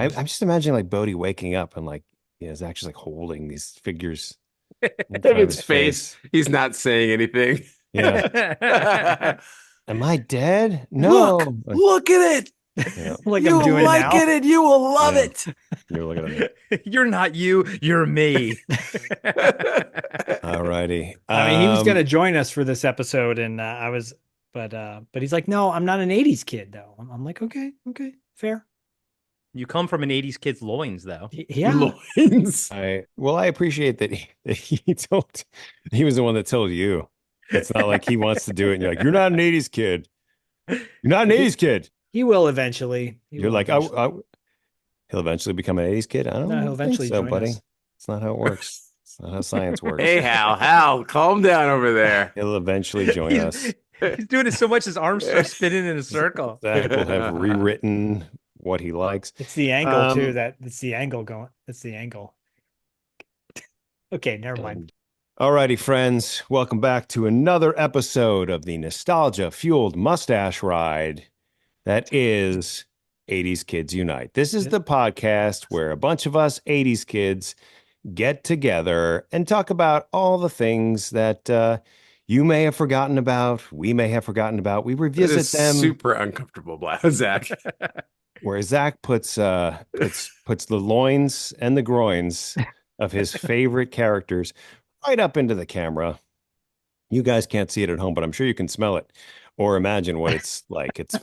I'm just imagining like Bodhi waking up and like, Zach just like holding these figures in front of David's his face. face. He's not saying anything. Yeah. Am I dead? Look, No. look at it. Yeah. Like I'm You'll doing like now. it and you will love Yeah. it. You're looking at me. You're not you, you're me. All righty. I mean, he was going to join us for this episode, and but he's like, no, I'm not an '80s kid, though. I'm like, okay, fair. You come from an 80s kid's loins, though. Yeah, Loins. I appreciate that he was the one that told you. It's not like he wants to do it and you're like, you're not an 80s kid. You're not an 80s kid. he will eventually. You're like, he'll eventually become an 80s kid. I don't No, he'll think eventually so, join buddy. us. It's not how it works. It's not how science works. Hey, Hal, calm down over there. He'll eventually join us. He's doing it so much his arms start spinning in a circle. Zach will have rewritten what he likes. It's the angle too. It's the angle going. It's the angle. Okay, never mind. All righty, friends. Welcome back to another episode of the nostalgia-fueled mustache ride that is 80s Kids Unite. This is the podcast where a bunch of us 80s kids get together and talk about all the things that you may have forgotten about, we may have forgotten about. We revisit them. Super uncomfortable, Zach. Where Zach puts the loins and the groins of his favorite characters right up into the camera. You guys can't see it at home, but I'm sure you can smell it or imagine what it's like. It's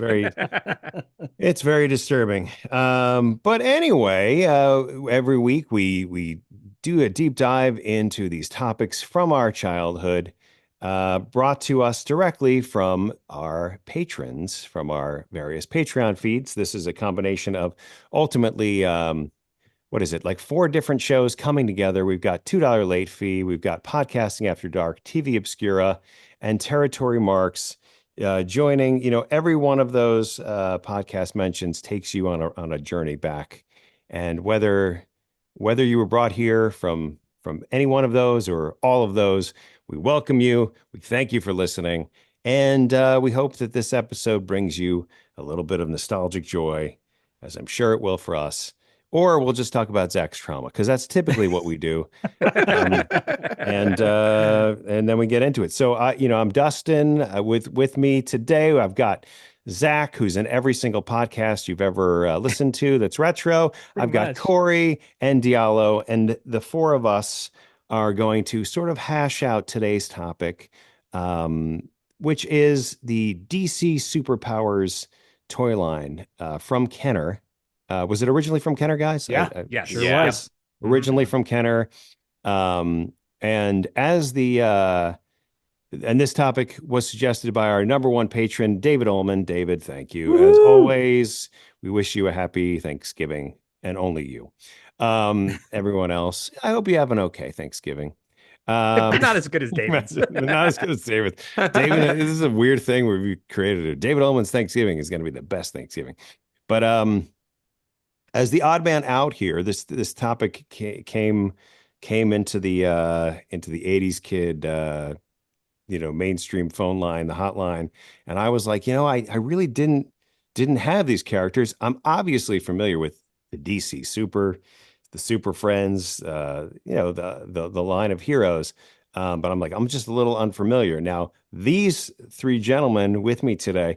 very disturbing. But anyway, every week we do a deep dive into these topics from our childhood, brought to us directly from our patrons, from our various Patreon feeds. This is a combination of ultimately, what is it, like 4 different shows coming together. We've got $2 late fee. We've got Podcasting After Dark, TV Obscura, and Territory Marks joining. Every one of those podcast mentions takes you on a journey back. And whether you were brought here from any one of those or all of those, we welcome you. We thank you for listening. And we hope that this episode brings you a little bit of nostalgic joy, as I'm sure it will for us. Or we'll just talk about Zach's trauma, because that's typically what we do. And then we get into it. So, I'm Dustin. With me today, I've got Zach, who's in every single podcast you've ever listened to that's retro. I've got Corey and Diallo, and the 4 of us are going to sort of hash out today's topic, which is the DC Superpowers toy line from Kenner. Was it originally from Kenner, guys? Yeah, sure was. Originally from Kenner. And as and this topic was suggested by our number 1 patron, David Ullman. David, thank you. Woo! As always, we wish you a happy Thanksgiving, and only you. Everyone else, I hope you have an okay Thanksgiving. Not as good as David's. Not as good as David. David, this is a weird thing where we created it. David Ullman's Thanksgiving is going to be the best Thanksgiving. But as the odd man out here, this topic came into the 80s kid mainstream phone line, the hotline, and I was like, I really didn't have these characters. I'm obviously familiar with the DC Super, the Super Friends, the line of heroes. But I'm like, I'm just a little unfamiliar. Now, these 3 gentlemen with me today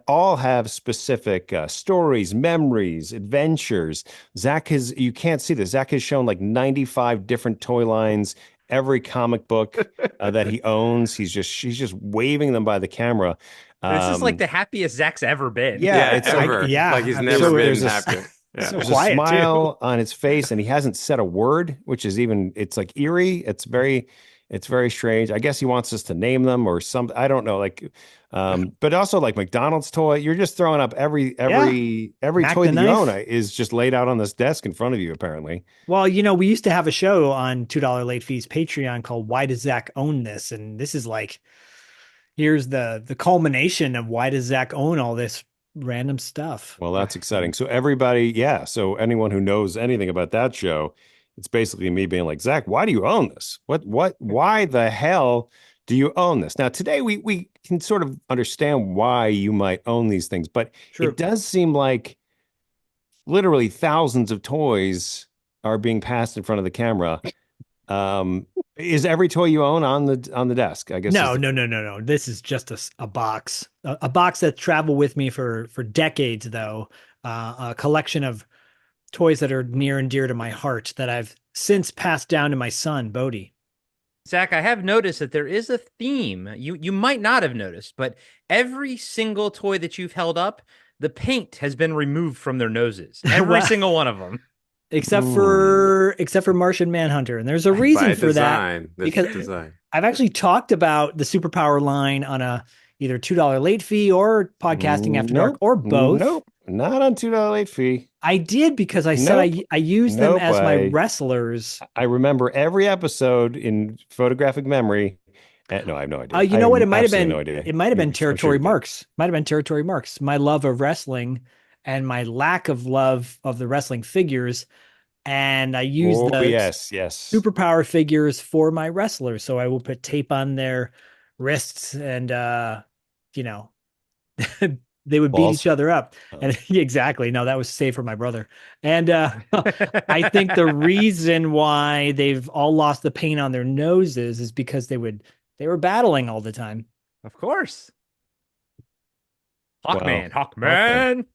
all have specific stories, memories, adventures. You can't see this. Zach has shown like 95 different toy lines, every comic book that he owns. He's just waving them by the camera. This is like the happiest Zach's ever been. Yeah, it's ever. Like he's never so been happy. Yeah. So There's quiet, a smile too. on his face, and he hasn't said a word, which is it's like eerie. It's very strange. I guess he wants us to name them or something. I don't know. But also like McDonald's toy. You're just throwing up every Mac toy that the you own Knife. is just laid out on this desk in front of you, apparently. Well, we used to have a show on $2 late fees Patreon called "Why Does Zach Own This?" And this is like, here's the culmination of why does Zach own all this random stuff. Well, that's exciting. So so anyone who knows anything about that show, it's basically me being like, Zach, why do you own this? Why the hell do you own this? Now, today we can sort of understand why you might own these things, but Sure. it does seem like literally thousands of toys are being passed in front of the camera. Is every toy you own on the desk? I guess No, no, no, no, no. This is just a box, a box that traveled with me for decades, though. A collection of toys that are near and dear to my heart that I've since passed down to my son, Bodie. Zach, I have noticed that there is a theme. You might not have noticed, but every single toy that you've held up, the paint has been removed from their noses. Every single one of them. Except for Martian Manhunter, and there's a reason for that because I've actually talked about the superpower line on a either $2 late fee or podcasting after dark or both. Nope, not on $2 late fee. I did because I said I used them as my wrestlers. I remember every episode in photographic memory. No, I have no idea. You know what? It might have been. No idea. It might have been territory marks. Might have been territory marks. My love of wrestling and my lack of love of the wrestling figures. And I use the superpower figures for my wrestlers. So I will put tape on their wrists and, they would beat each other up. And exactly. No, that was safe for my brother. And I think the reason why they've all lost the paint on their noses is because they were battling all the time. Of course. Hawkman.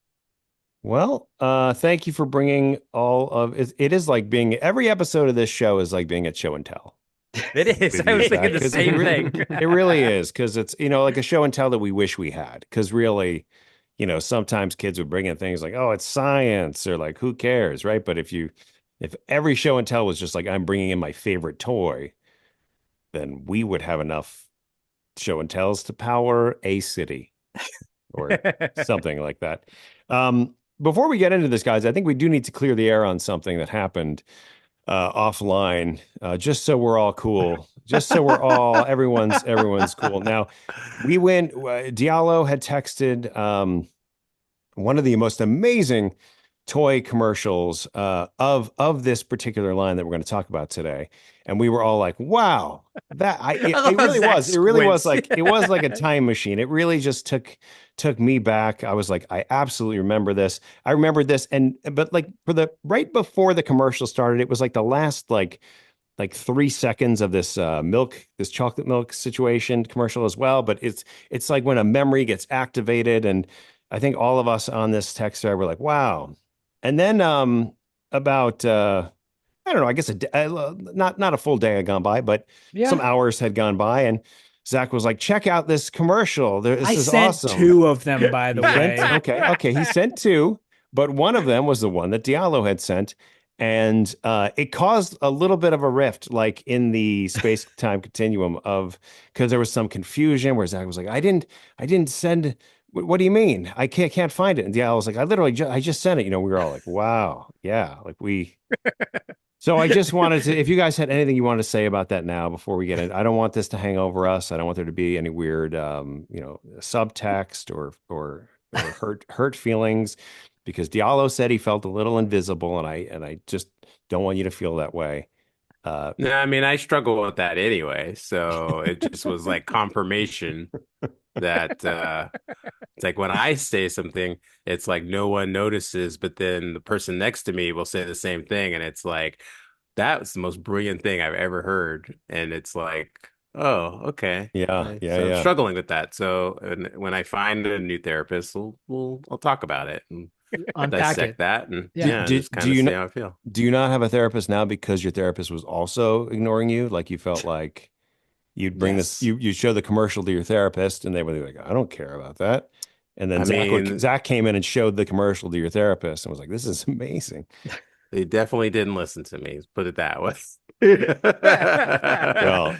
Well, thank you for bringing all of it. It is like being every episode of this show is like being at show and tell. It is. I was thinking the same thing. It really is because it's, like a show and tell that we wish we had. Because really, sometimes kids would bring in things like, oh, it's science or like, who cares, right? But if every show and tell was just like, I'm bringing in my favorite toy, then we would have enough show and tells to power a city or something like that. Before we get into this, guys, I think we do need to clear the air on something that happened offline, just so we're all cool, just so we're all everyone's cool. Now, Diallo had texted one of the most amazing toy commercials of this particular line that we're going to talk about today, and we were all like, "Wow, it really was like a time machine. It really just took me back. I was like, I absolutely remember this. I remembered this, but like right before the commercial started, it was like the last like 3 seconds of this this chocolate milk situation commercial as well. But it's like when a memory gets activated, and I think all of us on this text thread were like, wow. And then about I don't know, I guess not a full day had gone by, but some hours had gone by, and Zach was like, check out this commercial. This is awesome. I sent 2 of them, by the way. Okay. He sent 2, but one of them was the one that Diallo had sent. And it caused a little bit of a rift, like in the space-time continuum because there was some confusion where Zach was like, I didn't send. What do you mean? I can't find it. And Diallo was like, I just sent it. We were all like, wow. Yeah. Like So I just wanted to, if you guys had anything you wanted to say about that now before we get in, I don't want this to hang over us. I don't want there to be any weird, subtext or hurt feelings, because Diallo said he felt a little invisible, and I just don't want you to feel that way. No, I mean, I struggle with that anyway. So it just was like confirmation that it's like when I say something, it's like no one notices, but then the person next to me will say the same thing, and it's like that was the most brilliant thing I've ever heard. And it's like, oh, okay, yeah. I'm struggling with that. So when I find a new therapist, I'll talk about it and dissect that, and just kind of see how I feel. Do you not have a therapist now because your therapist was also ignoring you? Like you felt like you'd bring this, you show the commercial to your therapist, and they were like, I don't care about that. And then Zach came in and showed the commercial to your therapist and was like, this is amazing. They definitely didn't listen to me. Put it that way. Well,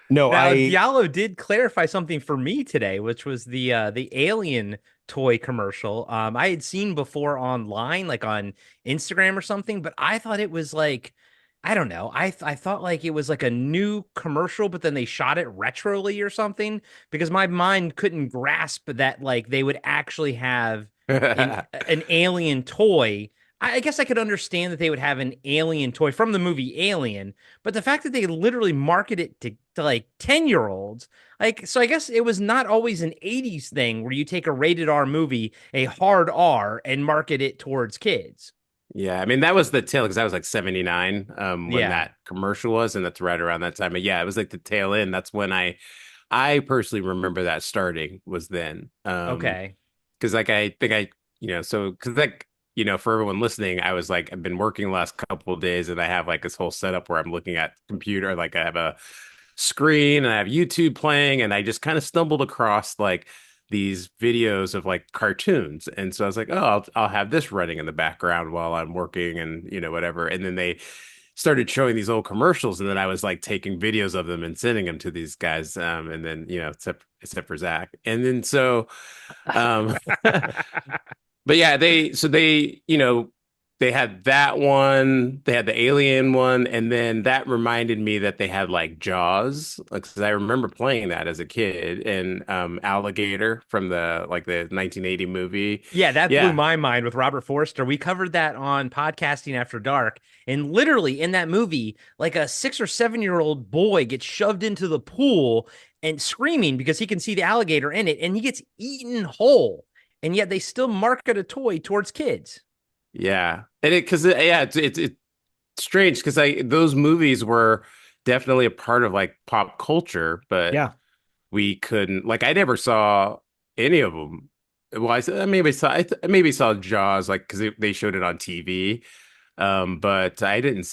no, Diallo did clarify something for me today, which was the Alien toy commercial. I had seen before online, like on Instagram or something, but I thought it was like, I don't know. I thought like it was like a new commercial, but then they shot it retroly or something, because my mind couldn't grasp that like they would actually have an alien toy. I guess I could understand that they would have an alien toy from the movie Alien, but the fact that they literally market it to like 10-year-olds, like, so I guess it was not always an 80s thing where you take a rated R movie, a hard R, and market it towards kids. Yeah, I mean that was the tail because that was like 79 when Yeah. that commercial was, and that's right around that time. But yeah, it was like the tail end. That's when I personally remember that starting was then. Okay. Because like I think so because like for everyone listening, I was like I've been working the last couple of days, and I have like this whole setup where I'm looking at computer, like I have a screen and I have YouTube playing, and I just kind of stumbled across like these videos of like cartoons, and so I was like, oh, I'll have this running in the background while I'm working, and whatever, and then they started showing these old commercials, and then I was like taking videos of them and sending them to these guys, and then except for Zach, and then so um but yeah, they had that one, they had the alien one, and then that reminded me that they had like Jaws, because I remember playing that as a kid, and Alligator from the 1980 movie. Yeah, that blew Yeah. my mind with Robert Forster. We covered that on Podcasting After Dark. And literally in that movie, like a 6 or 7-year-old boy gets shoved into the pool and screaming because he can see the alligator in it, and he gets eaten whole. And yet they still market a toy towards kids. Yeah. And it's strange because those movies were definitely a part of like pop culture, but Yeah. we couldn't, like, I never saw any of them. Well, I maybe saw Jaws, like, because they showed it on TV. But I don't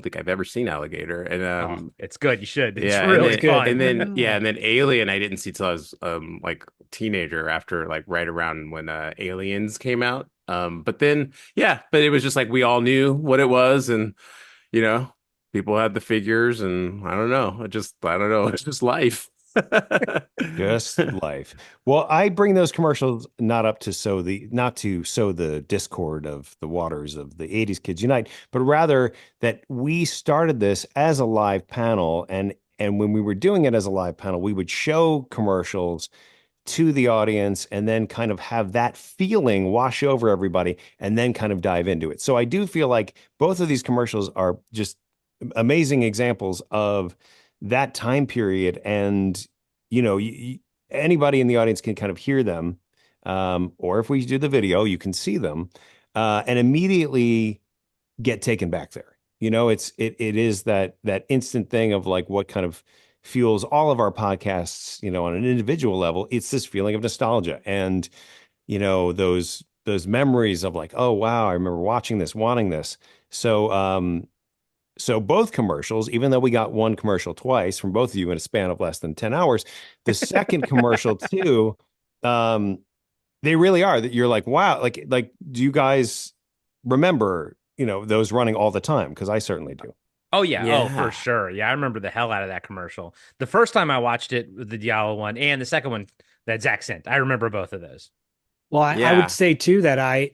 think I've ever seen Alligator. And It's good. You should. It's yeah, really and then, fun. and then yeah, and then Alien I didn't see till I was like teenager, after like right around when Aliens came out. But then yeah, but it was just like we all knew what it was, and you know, people had the figures, and I don't know, it's just life. Just life. Well, I bring those commercials not to sow the discord of the waters of the 80s Kids Unite, but rather that we started this as a live panel, and when we were doing it as a live panel, we would show commercials to the audience and then kind of have that feeling wash over everybody and then kind of dive into it. So I do feel like both of these commercials are just amazing examples of that time period, and anybody in the audience can kind of hear them, or if we do the video you can see them, and immediately get taken back there. It is that instant thing of like what kind of fuels all of our podcasts, on an individual level. It's this feeling of nostalgia, and those memories of like, oh wow, I remember watching this, wanting this. So both commercials, even though we got one commercial twice from both of you in a span of less than 10 hours, the second commercial too, they really are that you're like, wow, like do you guys remember, those running all the time? Because I certainly do. Oh yeah. Yeah. Oh, for sure. Yeah, I remember the hell out of that commercial. The first time I watched it, the Diallo one, and the second one that Zach sent. I remember both of those. Well, I Yeah. would say too that I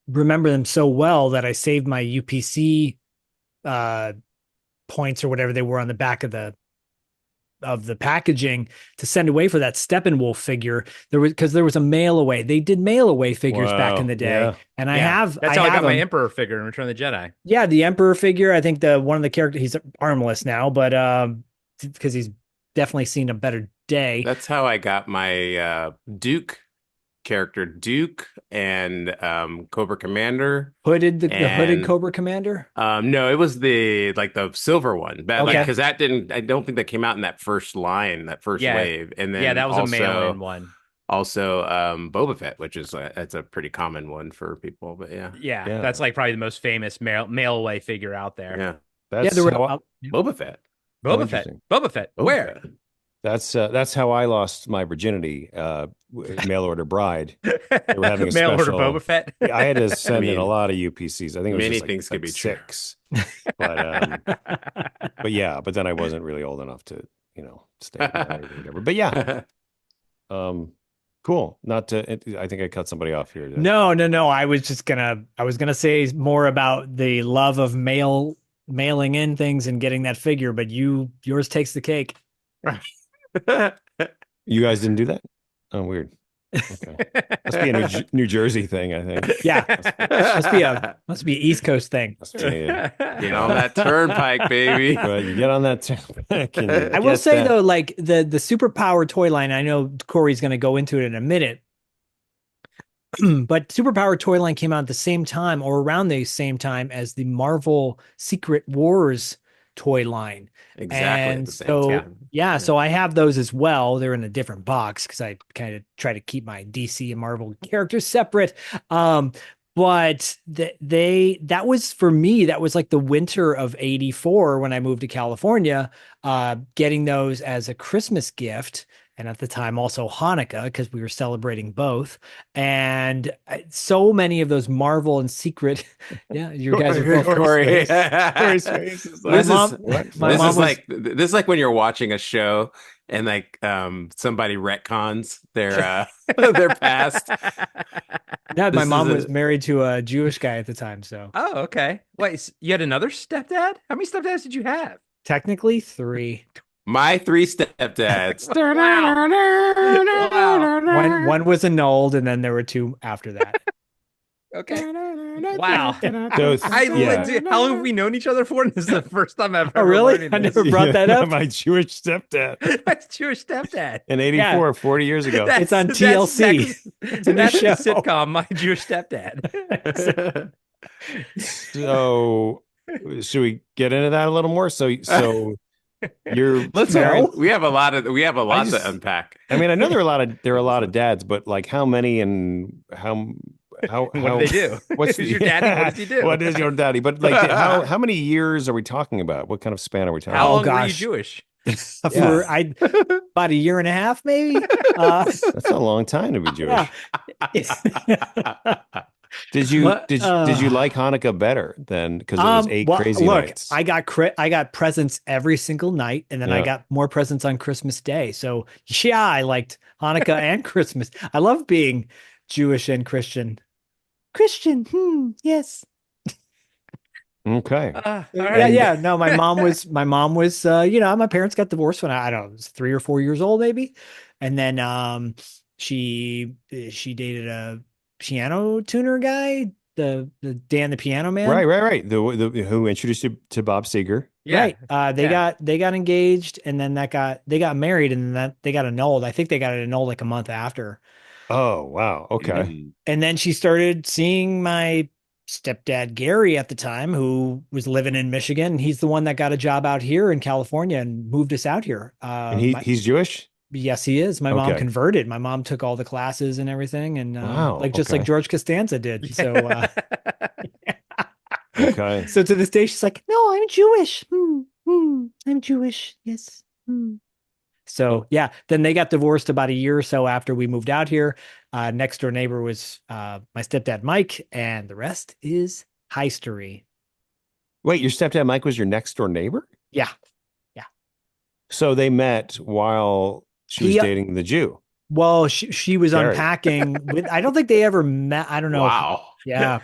remember them so well that I saved my UPC points or whatever they were on the back of the packaging to send away for that Steppenwolf figure. Because there was a mail away. They did mail away figures back in the day, yeah. and That's how I got my them. Emperor figure in Return of the Jedi. Yeah, the Emperor figure. I think one of the characters, he's armless now, but because he's definitely seen a better day. That's how I got my Duke character, Duke, and Cobra Commander. The hooded Cobra Commander. No, it was the silver one, but Okay. because I don't think that came out in that first line, that first Yeah. wave, and then Yeah, that was also, a mail-in one. Also, Boba Fett, which is that's a pretty common one for people, but yeah, Yeah, that's like probably the most famous mail away figure out there. yeah, That's there were how Boba Fett. Boba Fett. interesting. Boba Fett. Boba Where? Fett. that's how I lost my virginity. Mail order bride. They were having a Mail order special- Boba Fett. I had to send in mean, a lot of UPCs. I think it was many just things could be true. 6. But then I wasn't really old enough to, stay married or whatever. But yeah, cool. Not to. I think I cut somebody off here. No. I was gonna say more about the love of mailing in things and getting that figure, but yours takes the cake. You guys didn't do that? Oh, weird. Okay. Must be a New Jersey thing, I think. Yeah, must be an East Coast thing. Must be Get on that turnpike, baby. Well, you get on that turnpike and you I will get say that. though, like the superpower toy line, I know Corey's going to go into it in a minute, but superpower toy line came out at the same time or around the same time as the Marvel Secret Wars toy line. Exactly at And the same so time. yeah, so I have those as well. They're in a different box because I kind of try to keep my DC and Marvel characters separate. But that was for me, that was like the winter of 84 when I moved to California, getting those as a Christmas gift. And at the time, also Hanukkah, because we were celebrating both. And so many of those Marvel and Secret, yeah, you guys are both Corey. Corey's face is My like, mom- what? my This mom is was- like this is like when you're watching a show and like somebody retcons their their past. Yeah, my This mom is was married to a Jewish guy at the time, so Oh, okay. Wait, you had another stepdad? How many stepdads did you have? technically 3. My 3 stepdads. One was annulled, and then there were 2 after that. Okay. Wow. So, How long have we known each other for? This is the first time I've Oh, ever really? learned I this. never brought that up. My Jewish stepdad That's Jewish stepdad. in 84, 40 years ago. It's on TLC. It's a new That's show. a sitcom, My Jewish Stepdad. So, should we get into that a little more? So you're Let's married. we have a lot just- to unpack. I mean, I know there are a lot of dads, but like how many and how What do they do? What's Who's your daddy? What does he do? What is your daddy? But like, how many years are we talking about? What kind of span are we talking How Oh, about? long were you gosh. Jewish? For about a year and a half, maybe. That's a long time to be Jewish. Did you What? did you like Hanukkah better than because it was 8 crazy look, nights? I got presents every single night, and then I Yeah. got more presents on Christmas Day. So yeah, I liked Hanukkah and Christmas. I love being Jewish and Christian. Christian, yes. Okay. All Yeah, right. yeah. No, my mom was, my parents got divorced when I don't know, was 3 or 4 years old, maybe. And then she dated a piano tuner guy, the Dan the Piano Man. Right. The who introduced you to Bob Seger. Right. They Yeah. got engaged, and then they got married, and then they got annulled. I think they got it annulled like a month after. Oh, wow. Okay. And then she started seeing my stepdad Gary at the time, who was living in Michigan. He's the one that got a job out here in California and moved us out here. And he's Jewish? Yes, he is. My mom Okay. converted. My mom took all the classes and everything, and Wow, like okay. George Costanza did. So, Okay. so to this day, she's like, "No, I'm Jewish. I'm Jewish. Yes." So yeah, then they got divorced about a year or so after we moved out here. Next door neighbor was my stepdad Mike, and the rest is history. Wait, your stepdad Mike was your next door neighbor? Yeah. So they met while she was He- dating the Jew. Well, she was Gary. unpacking with. I don't think they ever met. I don't know. Wow. Yeah.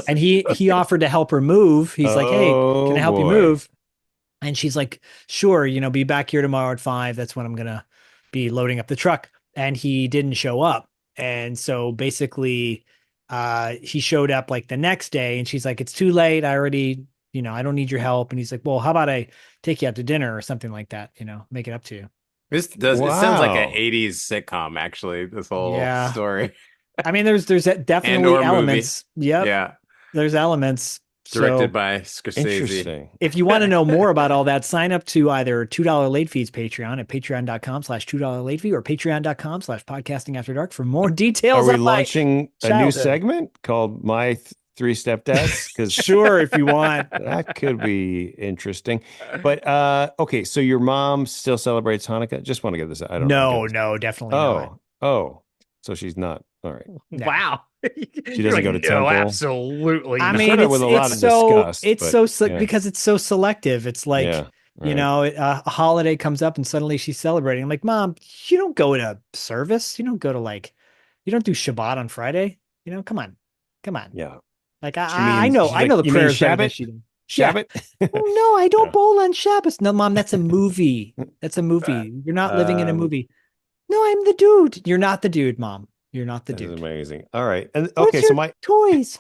And he offered to help her move. He's like, "Hey, Oh, can I help you boy. move?" And she's like, "Sure, be back here tomorrow at 5. That's when I'm gonna be loading up the truck." And he didn't show up. And so basically, he showed up like the next day, and she's like, "It's too late. I already, I don't need your help." And he's like, "Well, how about I take you out to dinner or something like that? Make it up to you." It sounds like an Wow. 80s sitcom, actually, this whole Yeah. story. I mean, there's definitely And/or movie. elements. Yep. Yeah. There's elements. Directed So by Scorsese. Interesting. if you want to know more about all that, sign up to either $2 late fees Patreon at patreon.com/$2 late fee or patreon.com/podcasting after dark for more Are details. we on my launching a new childhood. segment called My Three Stepdads? Because Sure, if you want. that could be interesting. But okay, so your mom still celebrates Hanukkah? Just want to get this. I don't know. No, definitely not. Oh, so she's not. All right. No. Wow. She doesn't go to temple. Absolutely. I said mean, it with a lot of disgust, it's but, so yeah. because it's so selective. It's like, Yeah, right. a holiday comes up and suddenly she's celebrating. I'm like, "Mom, you don't go to service. You don't go to you don't do Shabbat on Friday. Come on. Yeah. Like She I means- know she's I like, know the "You mean prayers better than Shabbat? she did. Yeah. Shabbat? Oh, no, I don't Yeah. bowl on Shabbos. No, Mom, that's a movie. That's a movie. You're not living in a movie. No, I'm the dude. You're not the dude, Mom. You're not the That is dude. amazing. All right. And What's okay, so your my toys?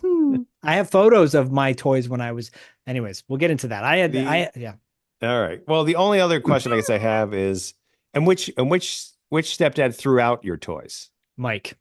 I have photos of my toys when I was. Anyways, we'll get into that. Yeah. all right. Well, the only other question I guess I have is, and which stepdad threw out your toys? Mike.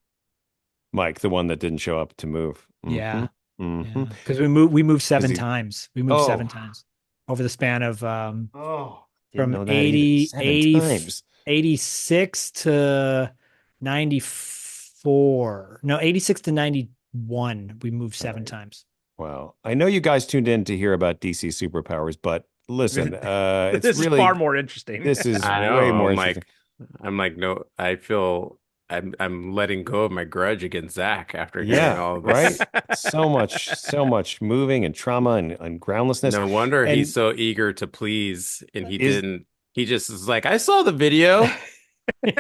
Mike, the one that didn't show up to move. Yeah. Mm-hmm. Because we moved 7 he- times. We moved Oh. 7 times over the span of Oh, didn't from know that either. 80, 7 times. 86 to 94. No, 86 to 91. We moved 7 right. times. Wow. I know you guys tuned in to hear about DC superpowers, but listen, it's This is really far more interesting. this is I know. way more I'm interesting. no, I feel I'm letting go of my grudge against Zach after hearing Yeah, all of right. this. So much moving and trauma and groundlessness. No wonder And he's so eager to please, and he Is- didn't. He just was like, I saw the video,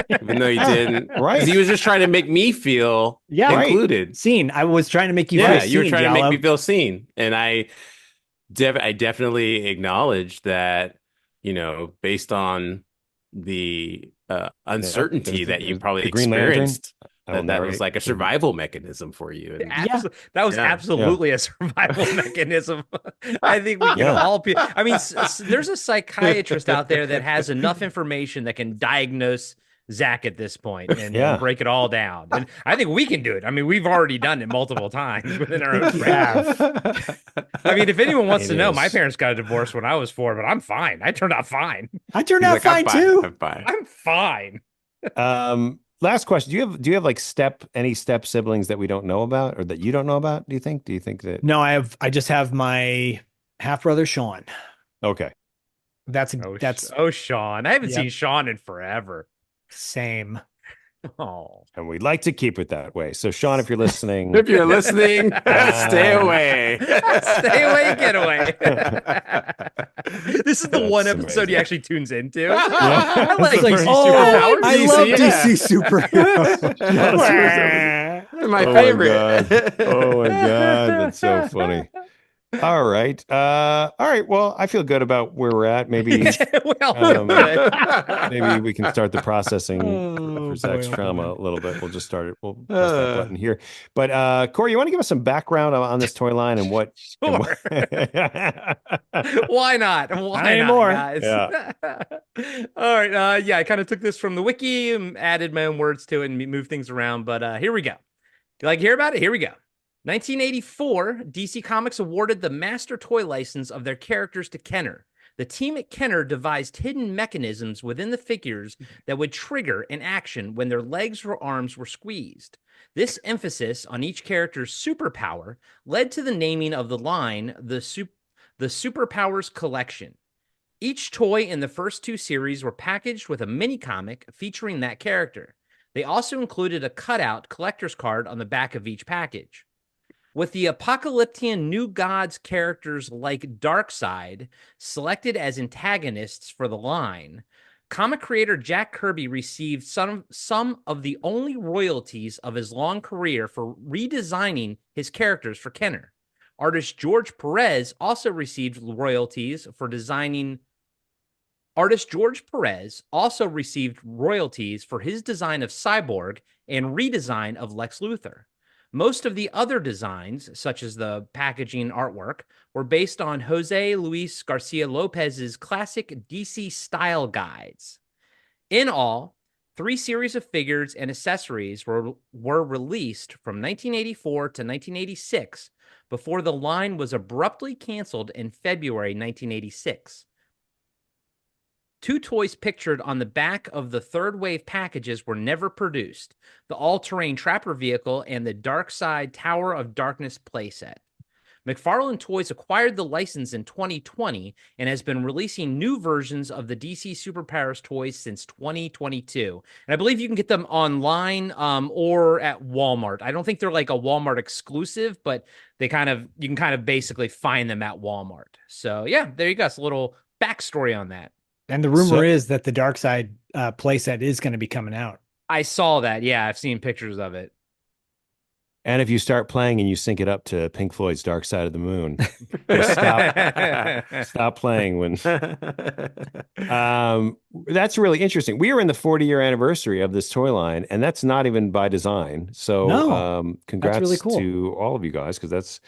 even though he didn't. Right. 'Cause he was just trying to make me feel Yeah. Right. included. Seen. I was trying to make you Yeah, feel you were seen, trying to make me Diallo. feel seen, and I definitely acknowledge that, based on the uncertainty that you probably the Green Lantern. experienced, I will that was narrate. like a survival mechanism for you. And That was Yeah. absolutely a survival mechanism. I think we can Yeah. all I mean, there's a psychiatrist out there that has enough information that can diagnose Zach at this point and Yeah. break it all down. And I think we can do it. I mean, we've already done it multiple times within our own Yeah. family. I mean, if anyone wants It to know, is. my parents got a divorce when I was 4, but I'm fine. I turned out fine. I turned He's out like, fine I'm fine. too. I'm fine. I'm fine. Last question. Do you have like any step siblings that we don't know about or that you don't know about? Do you think that No, I just have my half brother Sean. Okay. That's Sean. I haven't Yep. seen Sean in forever. same. Oh. And we'd like to keep it that way. So Sean, if you're listening, If you're listening, stay away. Stay away, get away. This is the That's one episode amazing. he actually tunes into. Yeah. I like It's like, DC oh, superpowers. I DC, love yeah. DC superheroes. They're my Oh favorite. Oh my God. That's so funny. All right. All right. Well, I feel good about where we're at. Maybe Well, maybe we can start the processing Oh, for Zach's boy, oh, trauma boy. a little bit. We'll just start it. We'll press that button here. But Corey, you want to give us some background on this toy line and what? Sure. Why not? Not Why anymore. not, guys? All right. Yeah, I kind of took this from the wiki and added my own words to it and moved things around. But here we go. You like to hear about it? Here we go. 1984, DC Comics awarded the master toy license of their characters to Kenner. The team at Kenner devised hidden mechanisms within the figures that would trigger an action when their legs or arms were squeezed. This emphasis on each character's superpower led to the naming of the line the Superpowers Collection. Each toy in the first 2 series were packaged with a mini comic featuring that character. They also included a cutout collector's card on the back of each package. With the Apocalyptian New Gods characters like Darkseid selected as antagonists for the line, comic creator Jack Kirby received some of the only royalties of his long career for redesigning his characters for Kenner. Artist George Perez also received royalties for designing. Artist George Perez also received royalties for his design of Cyborg and redesign of Lex Luthor. Most of the other designs, such as the packaging artwork, were based on Jose Luis Garcia Lopez's classic DC style guides. In all, 3 series of figures and accessories were released from 1984 to 1986 before the line was abruptly canceled in February 1986. 2 toys pictured on the back of the third wave packages were never produced: the all-terrain Trapper vehicle and the Darkseid Tower of Darkness playset. McFarlane Toys acquired the license in 2020 and has been releasing new versions of the DC Superpowers toys since 2022. And I believe you can get them online or at Walmart. I don't think they're like a Walmart exclusive, but you can kind of basically find them at Walmart. So yeah, there you go. It's a little backstory on that. And the rumor is that the Darkseid playset is going to be coming out. I saw that. Yeah, I've seen pictures of it. And if you start playing and you sync it up to Pink Floyd's Dark Side of the Moon, just stop playing when that's really interesting. We are in the 40-year anniversary of this toy line, and that's not even by design. So No, that's really congrats cool. to all of you guys because that's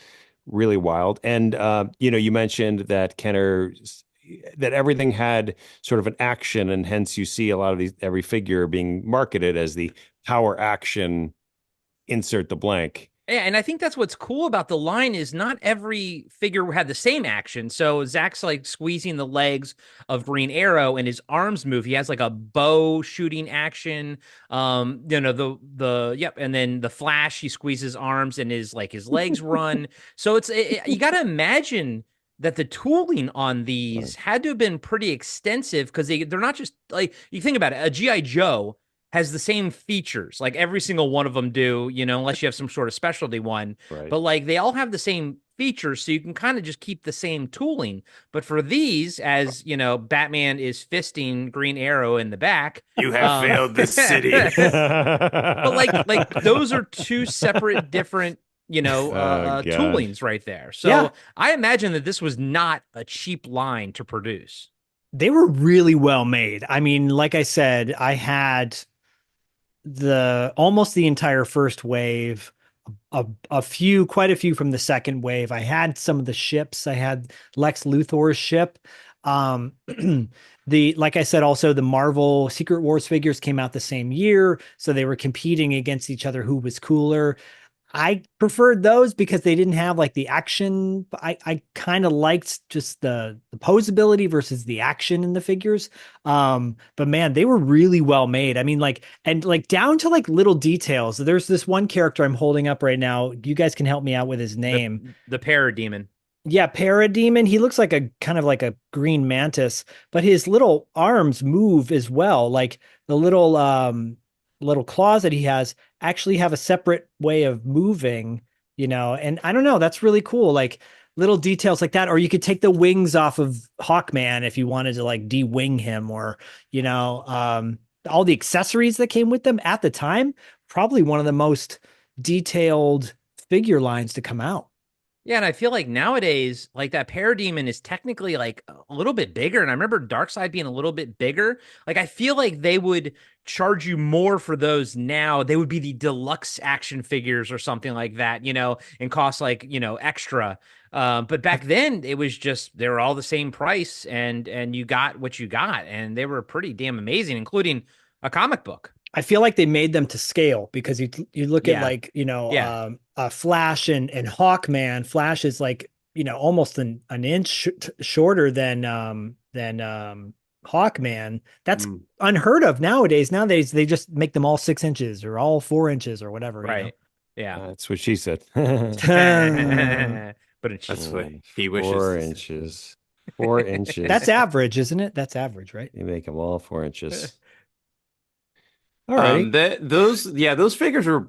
really wild. And you mentioned that Kenner that everything had sort of an action, and hence you see a lot of every figure being marketed as the power action, insert the blank. Yeah, and I think that's what's cool about the line is not every figure had the same action. So Zach's like squeezing the legs of Green Arrow and his arms move. He has like a bow shooting action. Yep, and then the Flash, he squeezes arms and his legs run. So you got to imagine that the tooling on these had to have been pretty extensive because they're not just like you think about it, a GI Joe has the same features. Like every single one of them do, unless you have some sort of specialty one. Right. But like they all have the same features, so you can kind of just keep the same tooling. But for these, as Batman is fisting Green Arrow in the back. You have failed this city. But like those are two separate different toolings right there. So Yeah. I imagine that this was not a cheap line to produce. They were really well made. I mean, like I said, I had almost the entire first wave, quite a few from the second wave. I had some of the ships. I had Lex Luthor's ship. Like I said, also the Marvel Secret Wars figures came out the same year, so they were competing against each other who was cooler. I preferred those because they didn't have like the action. I kind of liked just the posability versus the action in the figures. But man, they were really well made. I mean, and down to like little details. There's this one character I'm holding up right now. You guys can help me out with his name. The Parademon. Yeah, Parademon. He looks like a kind of like a green mantis, but his little arms move as well. Like the little claws that he has actually have a separate way of moving, and I don't know, that's really cool. Like little details like that. Or you could take the wings off of Hawkman if you wanted to like de-wing him, or all the accessories that came with them at the time, probably one of the most detailed figure lines to come out. Yeah, and I feel like nowadays, like that Parademon is technically like a little bit bigger. And I remember Darkseid being a little bit bigger. Like I feel like they would charge you more for those now. They would be the deluxe action figures or something like that, and cost like, extra. But back then it was just they were all the same price and you got what you got. And they were pretty damn amazing, including a comic book. I feel like they made them to scale because you look at like, Flash and Hawkman. Flash is like, almost an inch shorter than Hawkman. That's unheard of nowadays. Nowadays, they just make them all 6 inches or all 4 inches or whatever. Right. Yeah. That's what she said. But That's what he wishes. 4 inches. 4 inches. That's average, isn't it? That's average, right? You make them all 4 inches. All right. Those figures were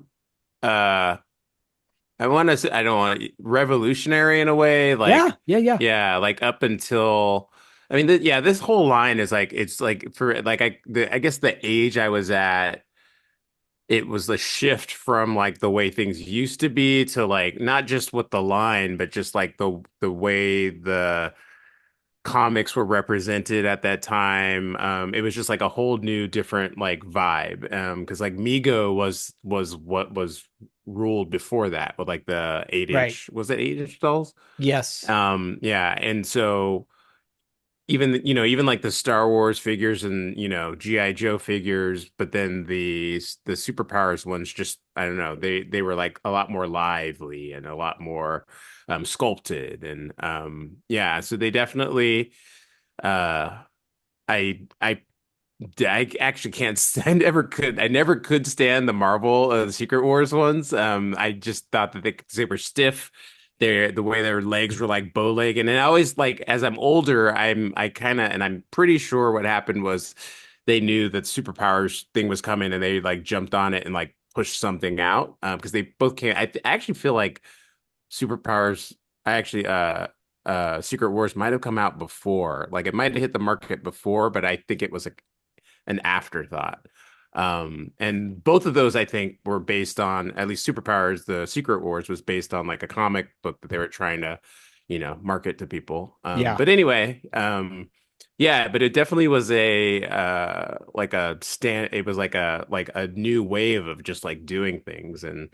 I want to say, I don't want revolutionary in a way, like yeah, like up until I mean this whole line is like it's like for like I guess the age I was at, it was the shift from like the way things used to be to like not just with the line but just like the way the comics were represented at that time. It was just like a whole new different like vibe, because like Mego was what was ruled before that with like the 8-inch, was it 8-inch dolls? Yes. Yeah, and so even like the Star Wars figures and GI Joe figures, but then the superpowers ones, just I don't know, they were like a lot more lively and a lot more sculpted, and so they definitely I actually can't stand, I never could stand the Marvel the Secret Wars ones. I just thought that they were stiff. The way their legs were like bow leg, and I always like as I'm older, I'm pretty sure what happened was they knew that superpowers thing was coming, and they like jumped on it and like pushed something out, because they both can't. I actually feel like superpowers. Secret Wars might have come out before, like it might have hit the market before, but I think it was an afterthought. And both of those, I think, were based on, at least Superpowers, the Secret Wars was based on like a comic book that they were trying to, market to people. Yeah. But anyway, yeah, but it definitely was like a stand. It was like a new wave of just like doing things, and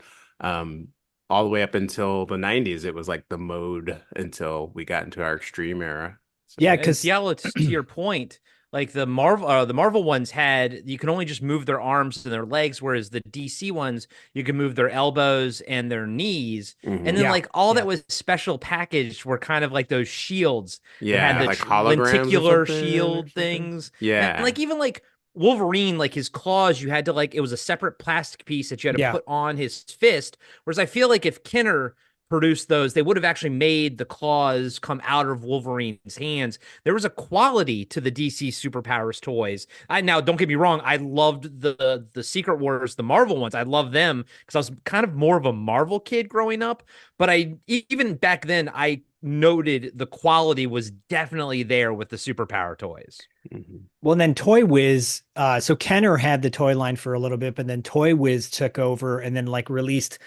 all the way up until the 90s, it was like the mode until we got into our extreme era. So. Yeah, And because Diallo, to your point, like the Marvel ones had, you can only just move their arms and their legs, whereas the DC ones, you can move their elbows and their knees. Mhm. And then Yeah, like all yeah. that was special packaged were kind of like those shields that Yeah, had the like holograms or lenticular something or shield something. things. And Yeah. like even like Wolverine, like his claws, you had to like, it was a separate plastic piece that you had to Yeah. put on his fist. Whereas I feel like if Kenner produced those, they would have actually made the claws come out of Wolverine's hands. There was a quality to the DC Superpowers toys. Now don't get me wrong, I loved the Secret Wars, the Marvel ones. I loved them because I was kind of more of a Marvel kid growing up. But even back then, I noted the quality was definitely there with the superpower toys. Mhm. Well, and then Toy Wiz, so Kenner had the toy line for a little bit, but then Toy Wiz took over and then like released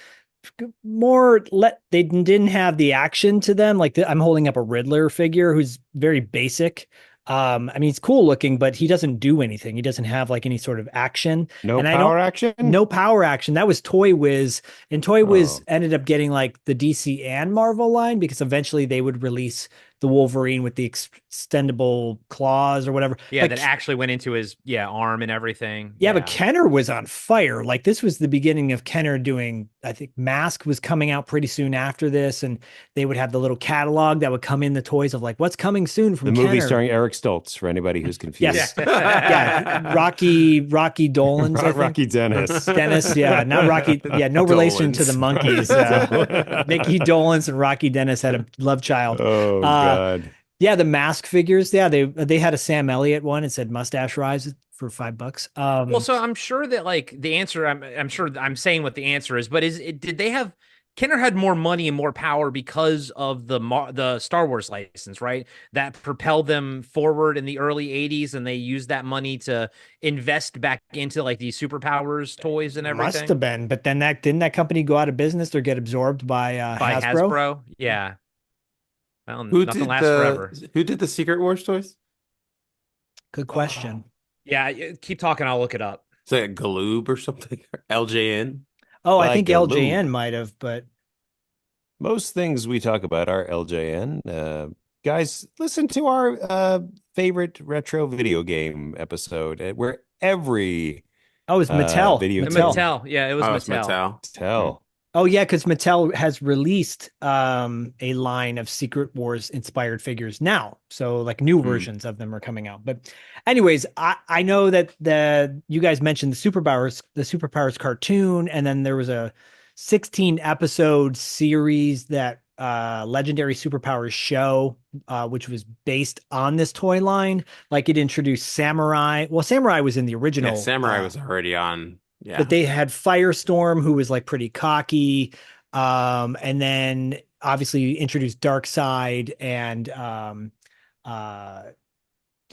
they didn't have the action to them. Like I'm holding up a Riddler figure who's very basic. I mean, he's cool looking, but he doesn't do anything. He doesn't have like any sort of action. No And power action? no power action. That was Toy Wiz. And Toy Wiz Oh. ended up getting like the DC and Marvel line because eventually they would release the Wolverine with the extendable claws or whatever. Yeah, But that actually went into his arm and everything. yeah, but Kenner was on fire. Like this was the beginning of Kenner doing, I think Mask was coming out pretty soon after this, and they would have the little catalog that would come in the toys of like what's coming soon from The movie Kenner. starring Eric Stoltz, for anybody who's confused. Yes. Yeah. Rocky Dolans, I think. Rocky Dennis. Dennis, yeah, not Rocky. Yeah, no relation to the Dolans. monkeys. Mickey Dolans and Rocky Dennis had a love child. Oh, God. Yeah, the Mask figures. Yeah, they had a Sam Elliott one. It said Mustache Rise for $5. Well, so I'm sure that like the answer, I'm sure I'm saying what the answer is, but did they have Kenner had more money and more power because of the Star Wars license, right? That propelled them forward in the early 80s, and they used that money to invest back into like these superpowers toys and everything. Must have been, but then didn't that company go out of business or get absorbed by Hasbro? Yeah. Well, Who nothing did lasts forever. Who did the Secret Wars toys? Good question. Yeah, keep talking. I'll look it up. Is that Galoob or something? LJN? Oh, I Like think a LJN might have, but Most things we talk about are LJN. Guys, listen to our favorite retro video game episode where every oh, it's Mattel. video Mattel. Yeah, it was Oh, it's Mattel. tell. Oh yeah, because Mattel has released a line of Secret Wars inspired figures now. So like new versions of them are coming out. But anyways, I know that you guys mentioned the Superpowers cartoon, and then there was a 16 episode series that Legendary Superpowers show, which was based on this toy line. Like it introduced Samurai. Well, Samurai was in the original. Yeah, Samurai was already on. Yeah. But they had Firestorm, who was like pretty cocky. And then obviously introduced Darkseid and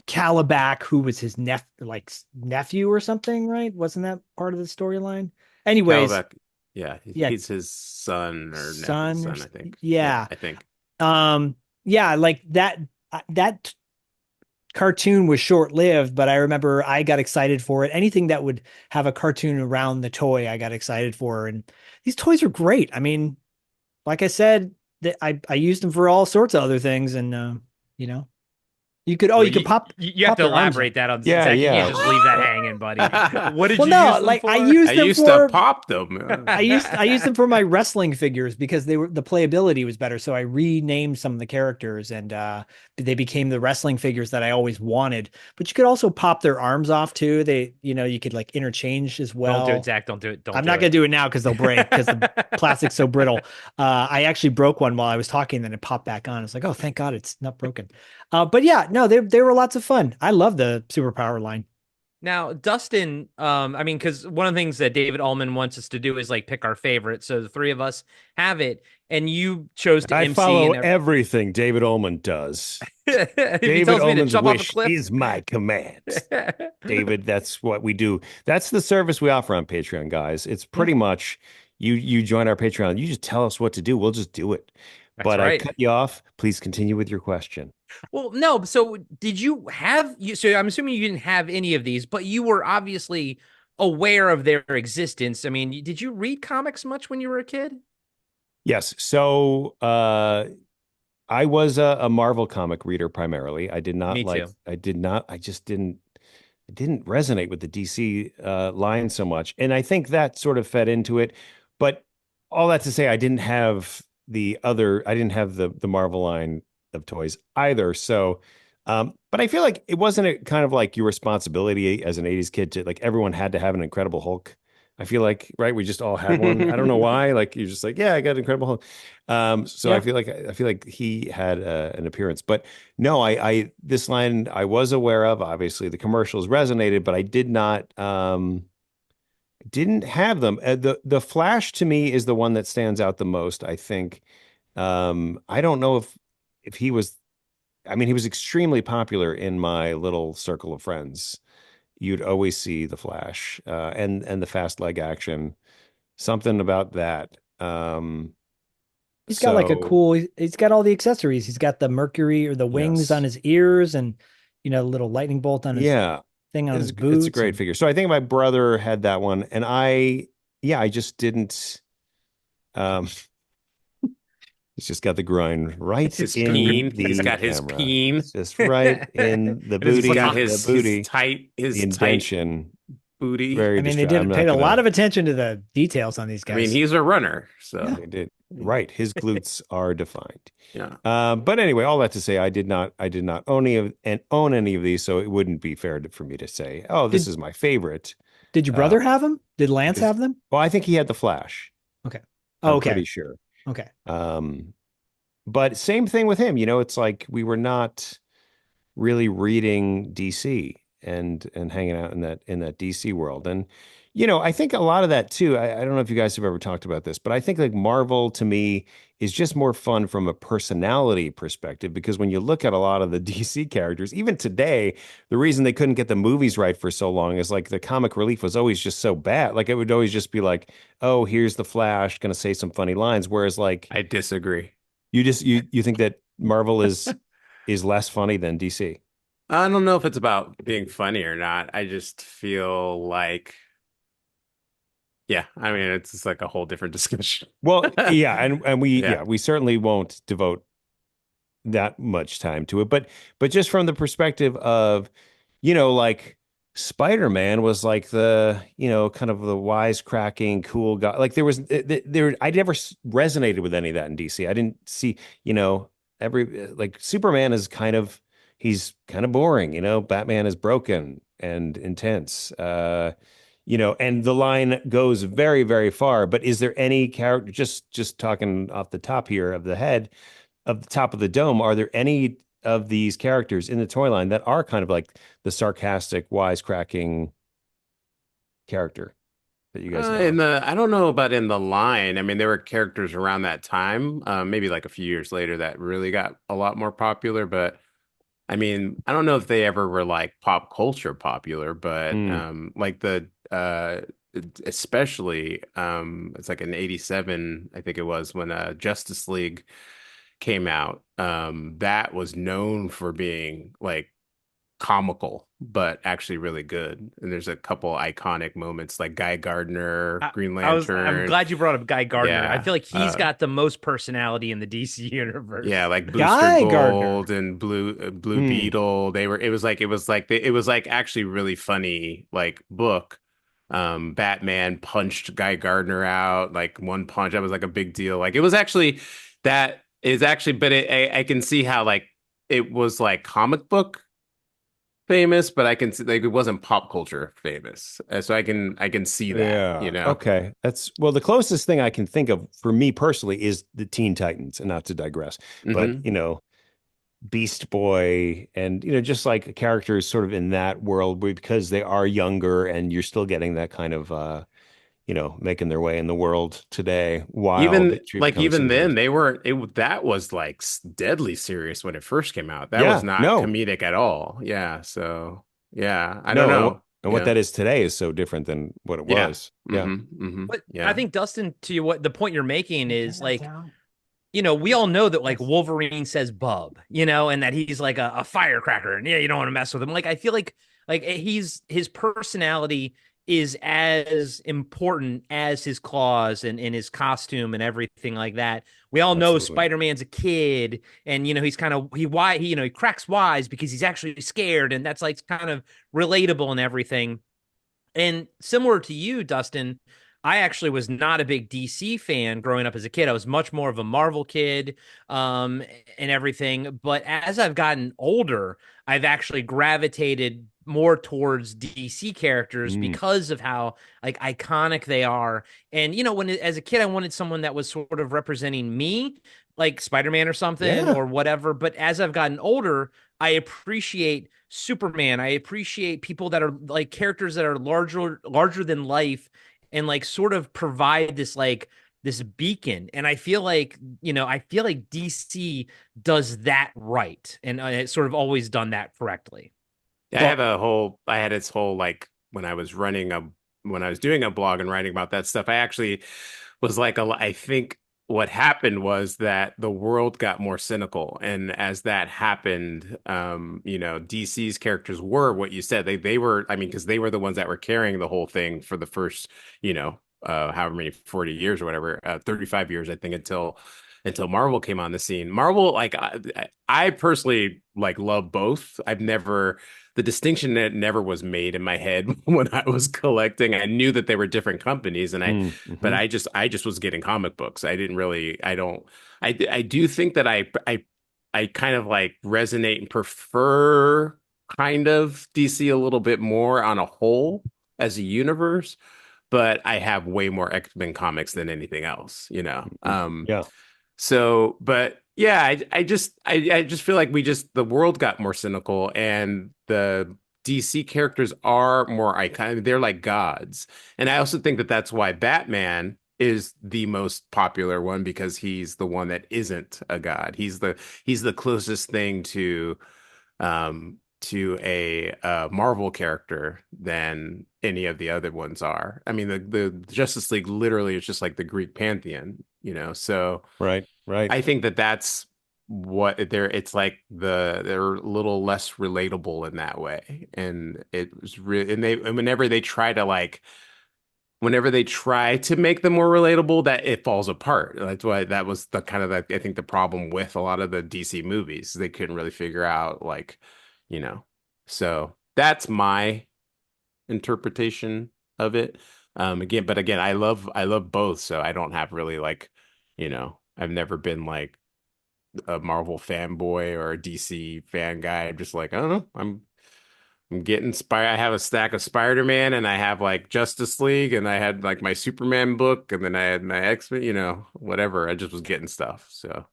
Calabac, who was his nephew or something, right? Wasn't that part of the storyline? Anyways, Calabac, yeah, he's his son or son, I think. Yeah, I think. Yeah, like that cartoon was short-lived, but I remember I got excited for it. Anything that would have a cartoon around the toy, I got excited for. And these toys are great. I mean, like I said, I used them for all sorts of other things, and you could pop. You have pop to their arms elaborate up. that on Yeah, Zach. You yeah. can't just leave that hanging, buddy. What did Well, you no, use them like for? I used I them used for to pop them. I used them for my wrestling figures because the playability was better. So I renamed some of the characters, and they became the wrestling figures that I always wanted. But you could also pop their arms off too. You could like interchange as well. Don't do it, Zach. Don't do it. I'm not gonna do it now because they'll break because the plastic's so brittle. I actually broke one while I was talking, then it popped back on. It's like, oh, thank God it's not broken. But yeah, no, they were lots of fun. I love the Superpower line. Now, Dustin, I mean, because one of the things that David Allman wants us to do is like pick our favorite. So the three of us have it, and you chose to I MC. follow And everything David Ullman does. if he David tells me to Ullman's jump off a wish cliff, is my command. David, that's what we do. That's the service we offer on Patreon, guys. It's pretty much you join our Patreon. You just tell us what to do. We'll just do it. That's But I right. cut you off. Please continue with your question. Well, no. So did you have you? So I'm assuming you didn't have any of these, but you were obviously aware of their existence. I mean, did you read comics much when you were a kid? Yes. So I was a Marvel comic reader primarily. Me too. I just didn't it didn't resonate with the DC line so much. And I think that sort of fed into it. But all that to say, I didn't have the Marvel line of toys either. So, but I feel like it wasn't a kind of like your responsibility as an 80s kid to like everyone had to have an Incredible Hulk. I feel like, right, we just all had one. I don't know why. Like you're just like, yeah, I got Incredible Hulk. So Yeah. I feel like he had an appearance. But no, I this line I was aware of. Obviously, the commercials resonated, but I didn't have them. The Flash to me is the one that stands out the most, I think. I don't know if he was. I mean, he was extremely popular in my little circle of friends. You'd always see the Flash and the fast leg action. Something about that. He's got like a So cool, he's got all the accessories. He's got the Mercury or the wings on yes, his ears and, the little lightning bolt on his yeah, thing on his it's a boots. great And figure. So I think my brother had that one, and I just didn't. Um, He's just got the groin right It's his in Peen. peen. He's the got his camera. peen. It's just right in the And his He's got booty, buttocks. the his tight indention. booty. Very I mean, they distracting. I'm did paid not a lot gonna. of attention to the details on these I mean, guys. he's a runner, Yeah. so They did right. His glutes are defined. yeah. But anyway, all that to say, I did not own any of these, so it wouldn't be fair for me to say, oh, this Did is my favorite. did your Uh, brother have them? Did Lance because have them? well, I think he had the Flash. Okay. Oh, I'm okay. pretty sure. Okay. Um, but same thing with him. It's like we were not really reading DC and hanging out in that DC world. And I think a lot of that too. I don't know if you guys have ever talked about this, but I think like Marvel to me is just more fun from a personality perspective because when you look at a lot of the DC characters, even today, the reason they couldn't get the movies right for so long is like the comic relief was always just so bad. Like it would always just be like, oh, here's the Flash gonna say some funny lines. Whereas like I disagree. you think that Marvel is less funny than DC. I don't know if it's about being funny or not. I just feel like, yeah, I mean, it's just like a whole different discussion. Well, yeah, and Yeah. we certainly won't devote that much time to it, but just from the perspective of, like Spider-Man was like the, kind of the wisecracking cool guy. Like there I never resonated with any of that in DC. I didn't see, every like Superman is he's kind of boring, Batman is broken and intense. And the line goes very, very far. But is there any character, just talking off the top here of the head, of the top of the dome, are there any of these characters in the toy line that are kind of like the sarcastic, wisecracking character that you guys know of? I don't know about in the line. I mean, there were characters around that time, maybe like a few years later that really got a lot more popular, but I mean, I don't know if they ever were like pop culture popular, but Mm. like the especially it's like in 87, I think it was when Justice League came out. That was known for being like comical, but actually really good. And there's a couple iconic moments like Guy Gardner, Green I'm Lantern. glad you brought up Guy Gardner. I Yeah. feel like he's got the most personality in the DC universe. Yeah, like Booster Guy Gardner. Gold and Blue Hmm. Beetle. It was like actually really funny like book. Batman punched Guy Gardner out like one punch. That was like a big deal. Like it was actually that is actually, but I can see how like it was like comic book famous, but I can see like it wasn't pop culture famous. So I can see that, Yeah. Okay. Well, the closest thing I can think of for me personally is the Teen Titans, and not to digress, but Hmm Beast Boy, and just like characters sort of in that world, because they are younger and you're still getting that kind of making their way in the world today while Even you're like becoming even then superheroes. they weren't that was like deadly serious when it first came out. That was Yeah, not no, comedic at all. Yeah, so yeah, I don't no, know. and what Yeah. that is today is so different than what it Yeah. was. Yeah. But I Yeah. think Dustin, to you, what the point you're making is like, we all know that like Wolverine says bub, and that he's like a firecracker, and you don't want to mess with him. Like I feel like his personality is as important as his claws and his costume and everything like that. We all know Absolutely. Spider-Man's a kid, and he's kind of he cracks wise because he's actually scared, and that's like kind of relatable and everything. And similar to you, Dustin, I actually was not a big DC fan growing up as a kid. I was much more of a Marvel kid, um, and everything. But as I've gotten older, I've actually gravitated more towards DC characters Mm. because of how like iconic they are. And when as a kid, I wanted someone that was sort of representing me, like Spider-Man or something Yeah. or whatever. But as I've gotten older, I appreciate Superman. I appreciate people that are like characters that are larger than life and like sort of provide this beacon. And I feel like DC does that right. And it's sort of always done that correctly. Yeah, Well, I had its whole like when I was doing a blog and writing about that stuff, I actually was like I think what happened was that the world got more cynical. And as that happened, DC's characters were what you said. They were, I mean, because they were the ones that were carrying the whole thing for the first, however many 40 years or whatever, 35 years, I think, until Marvel came on the scene. Marvel, like I personally like love both. I've never the distinction that never was made in my head when I was collecting. I knew that they were different companies, but mm-hmm. I just was getting comic books. I didn't really. I don't. I do think that I kind of like resonate and prefer kind of DC a little bit more on a whole as a universe, but I have way more X-Men comics than anything else, you know. Yeah. So, but yeah, I just feel like the world got more cynical and the DC characters are more iconic. They're like gods. And I also think that that's why Batman is the most popular one because he's the one that isn't a god. He's the closest thing to a Marvel character than any of the other ones are. I mean, the Justice League literally is just like the Greek pantheon, you know. So Right. Right. I think that that's what it's like they're a little less relatable in that way. And it was really and whenever they try to make them more relatable, that it falls apart. That's why that was the kind of I think the problem with a lot of the DC movies. They couldn't really figure out like, you know. So that's my interpretation of it. But again, I love both, so I don't have really like, I've never been like a Marvel fanboy or a DC fan guy. I'm just like, I don't know. I'm getting I have a stack of Spider-Man and I have like Justice League and I had like my Superman book and then I had my X-Men, whatever. I just was getting stuff. So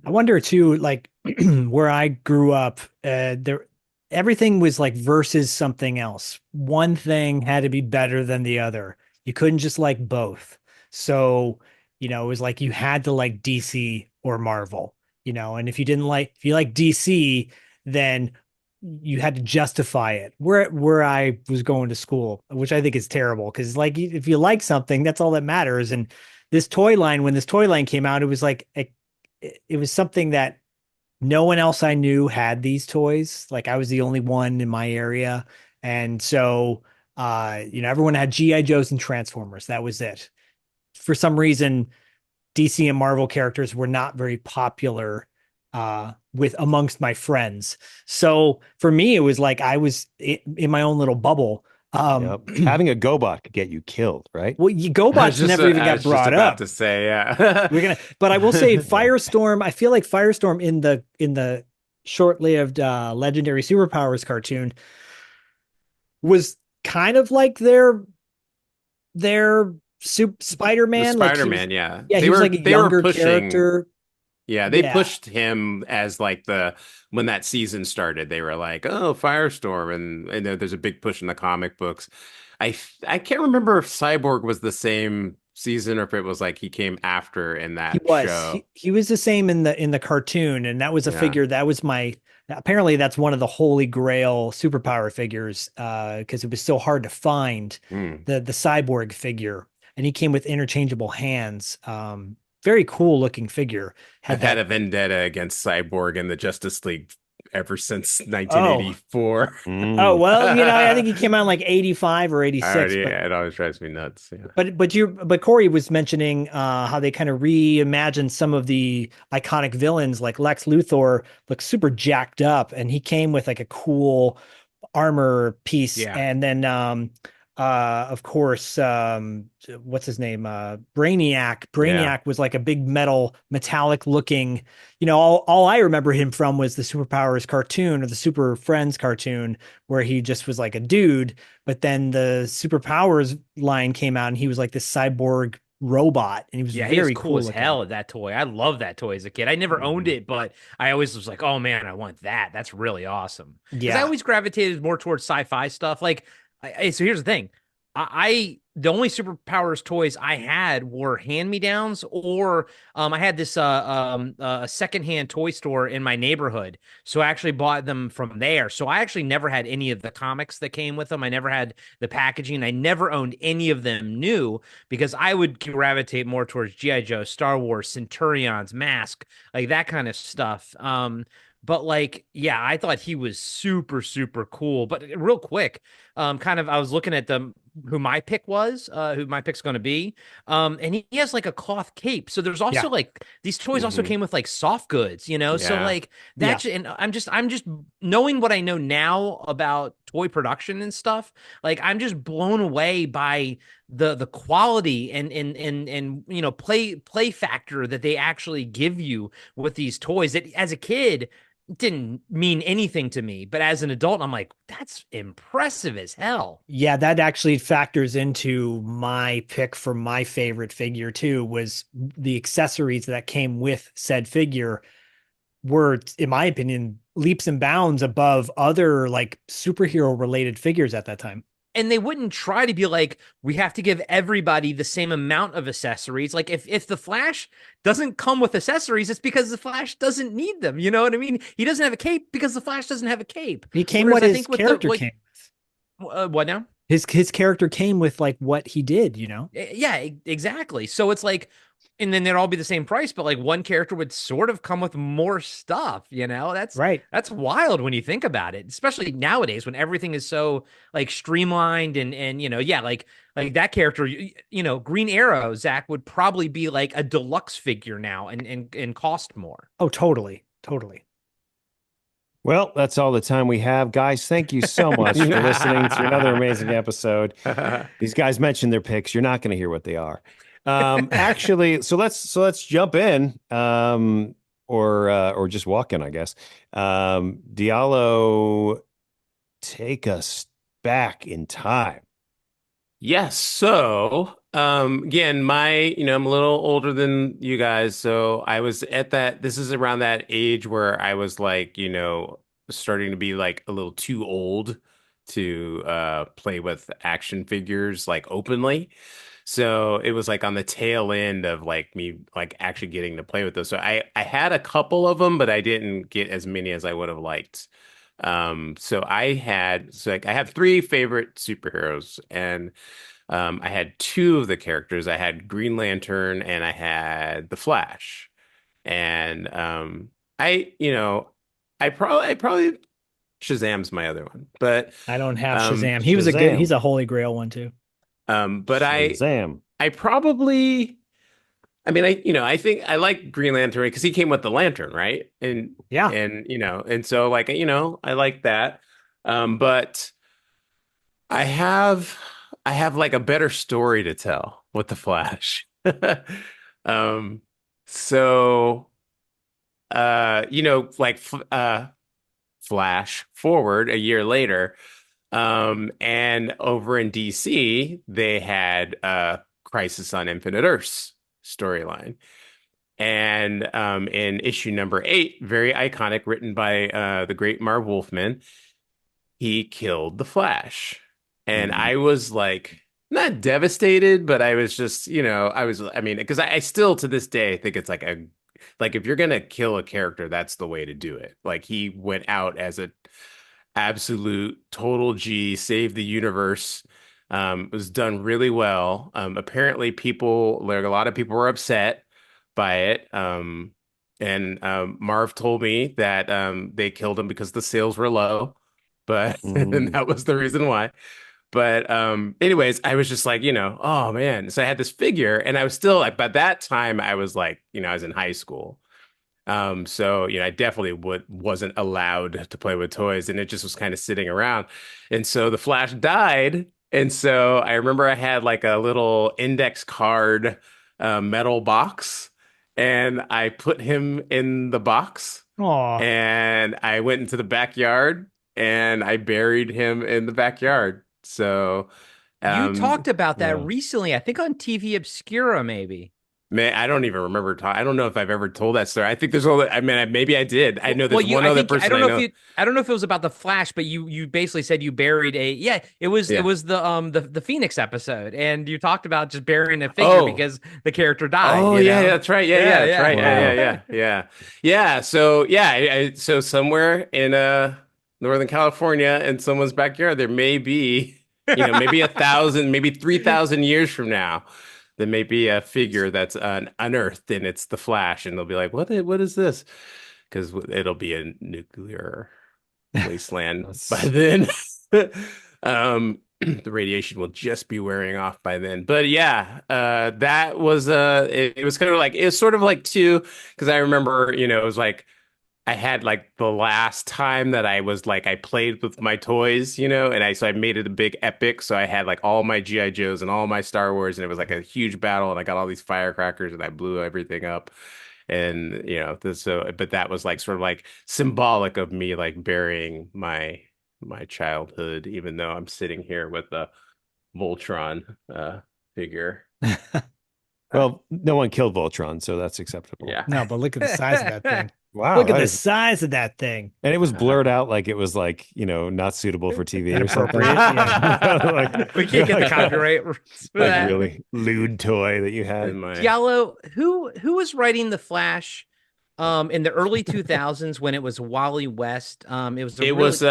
I wonder too, like where I grew up, there everything was like versus something else. One thing had to be better than the other. You couldn't just like both. So, it was like you had to like DC or Marvel, and if you like DC, then you had to justify it. Where I was going to school, which I think is terrible because like if you like something, that's all that matters. And when this toy line came out, it was like it was something that no one else I knew had these toys. Like I was the only one in my area. And so everyone had GI Joes and Transformers. That was it. For some reason, DC and Marvel characters were not very popular with amongst my friends. So for me, it was like I was in my own little bubble. Yep. Having a GoBot could get you killed, right? Well, GoBots never even I got was just brought about up. to say, yeah. But I will say Yeah. Firestorm. I feel like Firestorm in the short-lived Legendary Superpowers cartoon was kind of like their The Spider-Man. Like he was, Spider-Man, yeah. yeah, he They was were like a they were younger pushing character. Yeah, they Yeah. pushed him as like when that season started, they were like, "Oh, Firestorm," and there's a big push in the comic books. I can't remember if Cyborg was the same season or if it was like he came after in He that was. show. He was the same in the cartoon, and that was a Yeah. figure that was my apparently that's one of the holy grail superpower figures because it was so hard to find Hmm. the cyborg figure, and he came with interchangeable hands. Very cool looking figure. I've Had had that. a vendetta against Cyborg and the Justice League ever since Oh, 1984. oh Mm. well, I think he came out in like 85 or 86, Already, but it always drives me nuts. Yeah. but Corey was mentioning how they kind of reimagined some of the iconic villains, like Lex Luthor looks super jacked up, and he came with like a cool armor piece, Yeah. and then of course what's his name, Brainiac. Yeah. Brainiac was like a big metal metallic looking, all I remember him from was the Superpowers cartoon or the Super Friends cartoon where he just was like a dude, but then the Superpowers line came out and he was like this cyborg robot, and he was Yeah, he was very cool cool as looking. hell, that toy. I love that toy as a kid. I never owned Mhm. it, but I always was like, oh man, I want that. That's really awesome. Because I Yeah. always gravitated more towards sci-fi stuff. Like, so here's the thing. The only superpowers toys I had were hand-me-downs, or I had this a secondhand toy store in my neighborhood. So I actually bought them from there. So I actually never had any of the comics that came with them. I never had the packaging. I never owned any of them new because I would gravitate more towards G.I. Joe, Star Wars, Centurions, Mask, like that kind of stuff. But like, yeah, I thought he was super, super cool. But real quick, kind of, I was looking at who my pick was, who my pick's going to be. And he has like a cloth cape. So there's Yeah. also like these toys also Mhm. came with like soft goods, you know? So Yeah. like Yeah. that's, and I'm just knowing what I know now about toy production and stuff. Like I'm just blown away by the quality and play factor that they actually give you with these toys that as a kid didn't mean anything to me, but as an adult I'm like, that's impressive as hell. Yeah, that actually factors into my pick for my favorite figure too, was the accessories that came with said figure were, in my opinion, leaps and bounds above other like superhero related figures at that time. And they wouldn't try to be like, we have to give everybody the same amount of accessories. Like if the Flash doesn't come with accessories, it's because the Flash doesn't need them. You know what I mean? He doesn't have a cape because the Flash doesn't have a cape. He came Whereas what I his think with the character came. what now? His character came with like what he did. Yeah, exactly. So it's like, and then they'd all be the same price, but like one character would sort of come with more stuff, you know? Right. That's wild when you think about it, especially nowadays when everything is so like streamlined and yeah, like that character, Green Arrow, Zach would probably be like a deluxe figure now and cost more. Oh, totally. Totally. Well, that's all the time we have. Guys, thank you so much for listening to another amazing episode. These guys mentioned their picks. You're not going to hear what they are. Actually, so let's jump in, or just walk in, I guess. Diallo, take us back in time. Yes. So, again, I'm a little older than you guys. So I was this is around that age where I was like, starting to be like a little too old to play with action figures like openly. So it was like on the tail end of like me like actually getting to play with those. So I had a couple of them, but I didn't get as many as I would have liked. So I have three favorite superheroes, and I had two of the characters. I had Green Lantern and I had the Flash. And I, you know, I probably Shazam's my other one, but I don't have um, Shazam. He's Shazam. a holy grail one too. but Shazam. I probably. I mean, I think I like Green Lantern because he came with the lantern, right? And Yeah. and and so like I like that. But I have I have like a better story to tell with the Flash. Um, so Flash forward a year later, and over in DC they had Crisis on Infinite Earths storyline. And in issue number 8, very iconic, written by the great Marv Wolfman, he killed the Flash. And Mm. I was like, not devastated, but I was just, I mean, because I still to this day think it's like if you're gonna kill a character, that's the way to do it. Like he went out as a absolute total G, saved the universe. It was done really well. Apparently, like a lot of people were upset by it. And Marv told me that they killed him because the sales were low, but and Mm. that was the reason why. But anyways, I was just like, oh man. So I had this figure, and I was still like, by that time, I was like, I was in high school. So I definitely wasn't allowed to play with toys, and it just was kind of sitting around. And so the Flash died, and so I remember I had like a little index card metal box, and I put him in the box, Oh, and I went into the backyard, and I buried him in the backyard. So, You talked about that Wow. recently, I think on TV Obscura, maybe. man, I don't even remember. I don't know if I've ever told that story. I think there's only. I mean, maybe I did. I know Well, there's one I other think I person don't I know if know. I don't know if it was about the Flash, but you basically said you buried it Yeah. was the Phoenix episode, and you talked about just burying a figure Oh. because the character died. Oh You yeah, know? that's right. Yeah, That's right. Wow. Yeah. So yeah, so somewhere in Northern California in someone's backyard, there may be, maybe 1,000, maybe 3,000 years from now, there may be a figure that's unearthed, and it's the Flash, and they'll be like, What is this?" Because it'll be a nuclear wasteland by That's then. The radiation will just be wearing off by then. But yeah, that was it was kind of like it was sort of like too, because I remember, it was like I had like the last time that I was like I played with my toys, and I made it a big epic. So I had like all my G.I. Joes and all my Star Wars, and it was like a huge battle, and I got all these firecrackers and I blew everything up. And but that was like sort of like symbolic of me like burying my childhood, even though I'm sitting here with a Voltron figure. well, no one killed Voltron, so that's acceptable. Yeah. no, but look at the size of that thing. Wow, Look at that the is, size of that thing. and it was blurred out like it was like, not suitable for TV or something. Inappropriate, yeah. Like, We can't get the like, copyright rights for like that. really lewd toy that you had. In my Diallo, who was writing the Flash in the early 2000s when it was Wally West? It was a It really was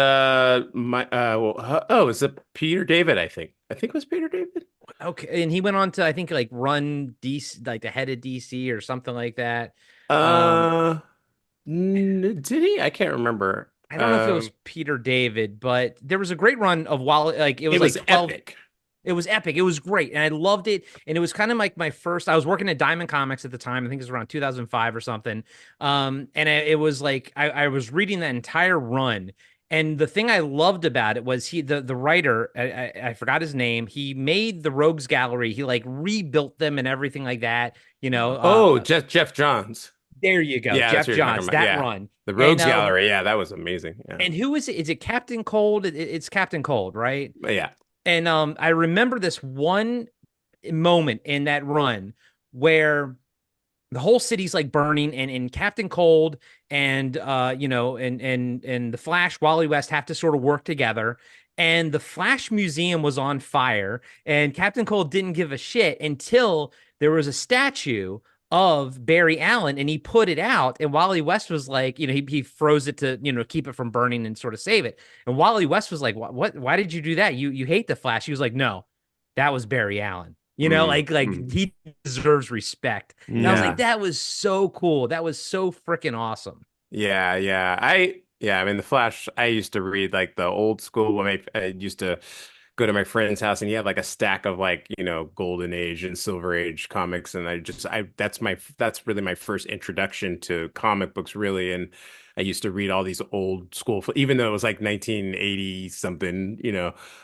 is it Peter David, I think. I think it was Peter David. okay, and he went on to I think like run DC, like the head of DC or something like that. Uh did he? I can't remember. I don't know if it was Peter David, but there was a great run of Wally. Like it It was was like 12. epic. It was epic. It was great, and I loved it. And it was kind of like my first. I was working at Diamond Comics at the time. I think it was around 2005 or something. And it was like I was reading that entire run. And the thing I loved about it was the writer. I forgot his name. He made the Rogues Gallery. He like rebuilt them and everything like that. Oh, Jeff Johns. There you go, Yeah, that's Jeff what you're talking Johns. about. That Yeah. run. The Rogues And, Gallery. Yeah, that was amazing. Yeah. And who is it? Is it Captain Cold? It's Captain Cold, right? Yeah. And I remember this one moment in that run where the whole city's like burning and Captain Cold and and the Flash, Wally West have to sort of work together. And the Flash Museum was on fire, and Captain Cold didn't give a shit until there was a statue of Barry Allen, and he put it out. And Wally West was like, he froze it to, keep it from burning and sort of save it. And Wally West was like, what, why did you do that? You hate the Flash. He was like, no, that was Barry Allen. He deserves respect. And I was Yeah. like, that was so cool. That was so freaking awesome. Yeah. I mean, The Flash, I used to read like the old school when I used to go to my friend's house, and he had like a stack of like, Golden Age and Silver Age comics. And that's really my first introduction to comic books, really. And I used to read all these old school, even though it was like 1980 something,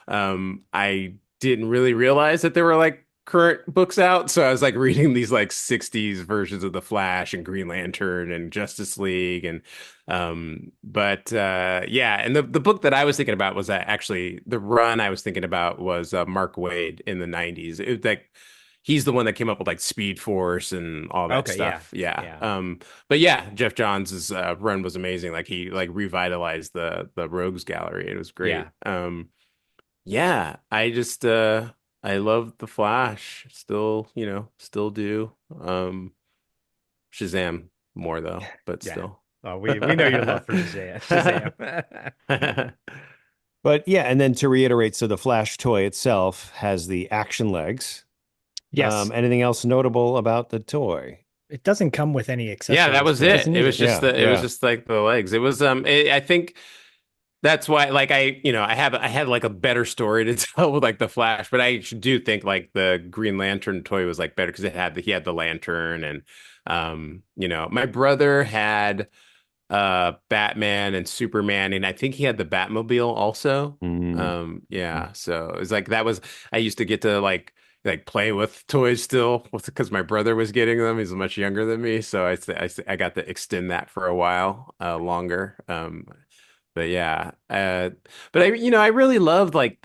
I didn't really realize that there were like current books out. So I was like reading these like 60s versions of The Flash and Green Lantern and Justice League. And yeah, and the book that I was thinking about was actually the run I was thinking about was Mark Waid in the 90s. It like he's the one that came up with like Speed Force and all that Okay, yeah. stuff. Yeah. Yeah. But yeah, Jeff Johns' run was amazing. Like he like revitalized the Rogues Gallery. It was great. Yeah. Yeah, I just I love the Flash. Still, still do. Shazam more though, but Yeah. still. Oh, we know your love for Shazam. But yeah, and then to reiterate, so the Flash toy itself has the action legs. Yes. Anything else notable about the toy? It doesn't come with any Yeah, that accessories. was It it. doesn't It need was it. just Yeah, it was yeah. just like the legs. It was I think that's why like I had like a better story to tell with like the Flash, but I do think like the Green Lantern toy was like better because he had the lantern and my brother had Batman and Superman, and I think he had the Batmobile also. Yeah, so it was like that was I used to get to like play with toys still because my brother was getting them. He's much younger than me, so I got to extend that for a while longer. But yeah, but I really loved like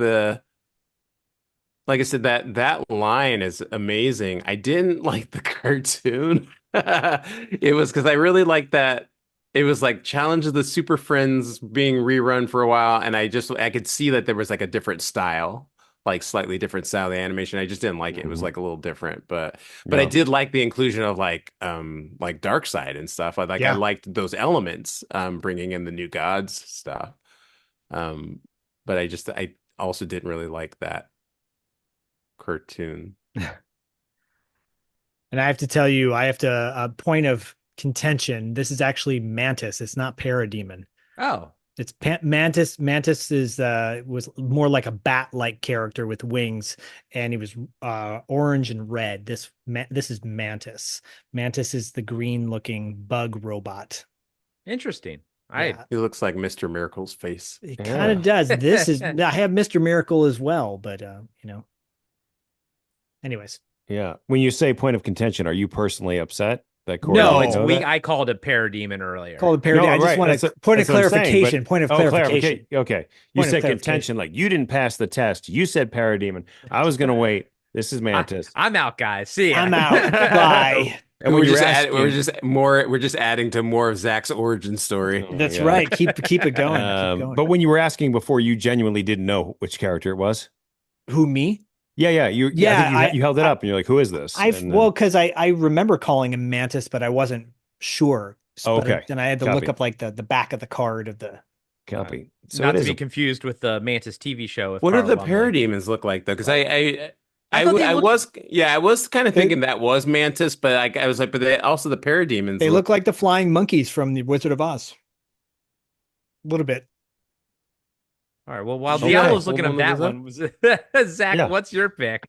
I said, that line is amazing. I didn't like the cartoon. It was because I really liked that. It was like Challenge of the Super Friends being rerun for a while, and I could see that there was like a different style, like slightly different style of the animation. I just didn't like it. It was like a little different, but I Yeah. did like the inclusion of like Darkseid and stuff. I Yeah. liked those elements, bringing in the New Gods stuff. Um, but I also didn't really like that cartoon. And I have to tell you, I have to a point of contention. This is actually Mantis. It's not Parademon. Oh, It's Mantis. Mantis is was more like a bat-like character with wings, and he was orange and red. This is Mantis. Mantis is the green-looking bug robot. interesting. Yeah, He looks like Mr. Miracle's face. it Yeah. kind of does. This is I have Mr. Miracle as well, but anyways. Yeah. When you say point of contention, are you personally upset that Corey No, didn't it's know we. that? I called it Parademon earlier. Call it parody. No, I just right. want That's to what- point of that's what I'm saying, clarification. but- Point of Oh, clarification. Okay. You Point of said clarification. contention, like you didn't pass the test. You said parademon. I was gonna wait. This is Mantis. I'm out, guys. See ya. I'm out. Bye. And when we're you're just asking- we're just adding to more of Zach's origin story. Oh my That's God. right. Keep it going. Keep going. But when you were asking before, you genuinely didn't know which character it was. Who, me? Yeah. I think you I- you held it up and you're like, who is this? And then- Well, because I remember calling him Mantis, but I wasn't sure. Oh, But okay. then I had to Copy. look up like the back of the card of the. Copy. So Not it to is be a- confused with the Mantis TV show. With What do Carl the Lumley. parademons look like though? Because I thought they I looked- was kind of thinking that was Mantis, but I was like, but also the parademons They look like the flying monkeys from the Wizard of Oz. A little bit. All right. Well, while Okay. Diallo's looking Hold up on, that one, Zach, Yeah. what's your pick?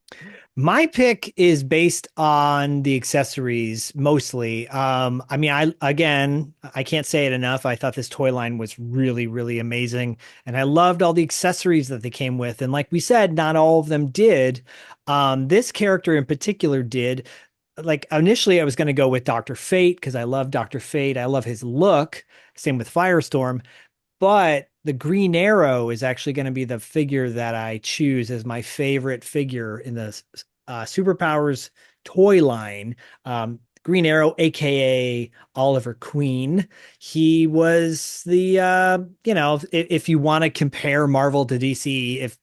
My pick is based on the accessories mostly. I mean, I can't say it enough. I thought this toy line was really, really amazing, and I loved all the accessories that they came with. And like we said, not all of them did. This character in particular did. Like initially, I was going to go with Dr. Fate because I love Dr. Fate. I love his look. Same with Firestorm. But the Green Arrow is actually going to be the figure that I choose as my favorite figure in the Superpowers toy line. Green Arrow, aka Oliver Queen. He was the if you want to compare Marvel to DC, if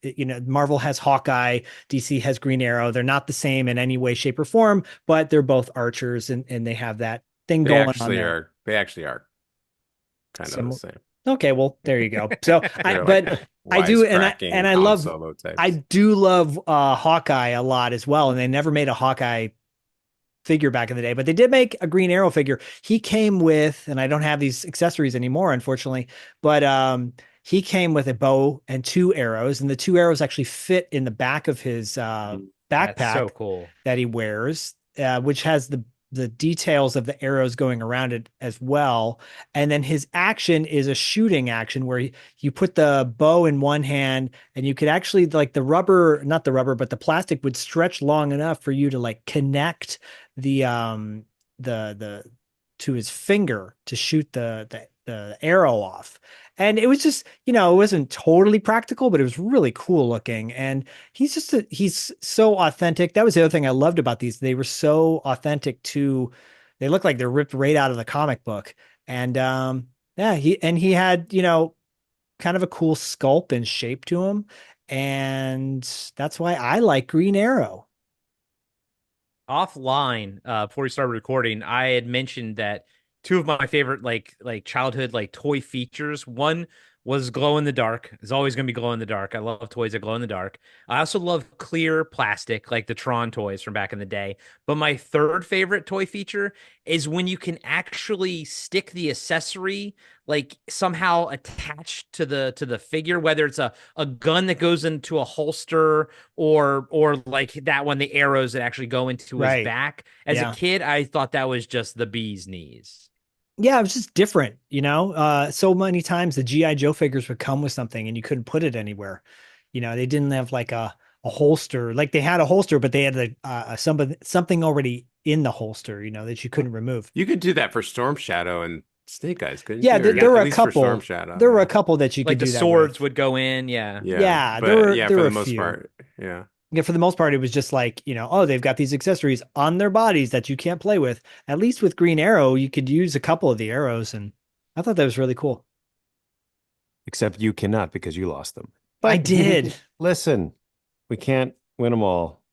Marvel has Hawkeye, DC has Green Arrow. They're not the same in any way, shape, or form, but they're both archers and they have that thing They going on actually there. are. They actually are kind of the same. Okay, well, there you go. So They're but I do, and wisecracking I Han love, Solo types. I do love Hawkeye a lot as well. And they never made a Hawkeye figure back in the day, but they did make a Green Arrow figure. He came with, and I don't have these accessories anymore, unfortunately, but he came with a bow and 2 arrows, and the 2 arrows actually fit in the back of his That's backpack so cool. that he wears, which has the details of the arrows going around it as well. And then his action is a shooting action where you put the bow in one hand and you could actually like not the rubber, but the plastic would stretch long enough for you to like connect the to his finger to shoot the the arrow off. And it was just, it wasn't totally practical, but it was really cool looking. And he's so authentic. That was the other thing I loved about these. They were so authentic they look like they're ripped right out of the comic book. And yeah, he had, kind of a cool sculpt and shape to him. And that's why I like Green Arrow. Offline, before we started recording, I had mentioned that two of my favorite like childhood like toy features. One was glow in the dark. It's always going to be glow in the dark. I love toys that glow in the dark. I also love clear plastic, like the Tron toys from back in the day. But my third favorite toy feature is when you can actually stick the accessory like somehow attached to the figure, whether it's a gun that goes into a holster or like that one, the arrows that actually go into his back. As a kid, I thought that was just the bee's knees. Yeah, it was just different, so many times the GI Joe figures would come with something and you couldn't put it anywhere. They didn't have like a holster. Like they had a holster, but they had something already in the holster, that you couldn't remove. You could do that for Storm Shadow and Snake Eyes, couldn't you? Yeah, there were a couple. There were a couple that you could do the that swords with. would go in. Yeah. Yeah. But there for were the a most few. part, yeah. Yeah, for the most part, it was just like, oh, they've got these accessories on their bodies that you can't play with. At least with Green Arrow, you could use a couple of the arrows, and I thought that was really cool. Except you cannot because you lost them. But I did. Listen, we can't win them all.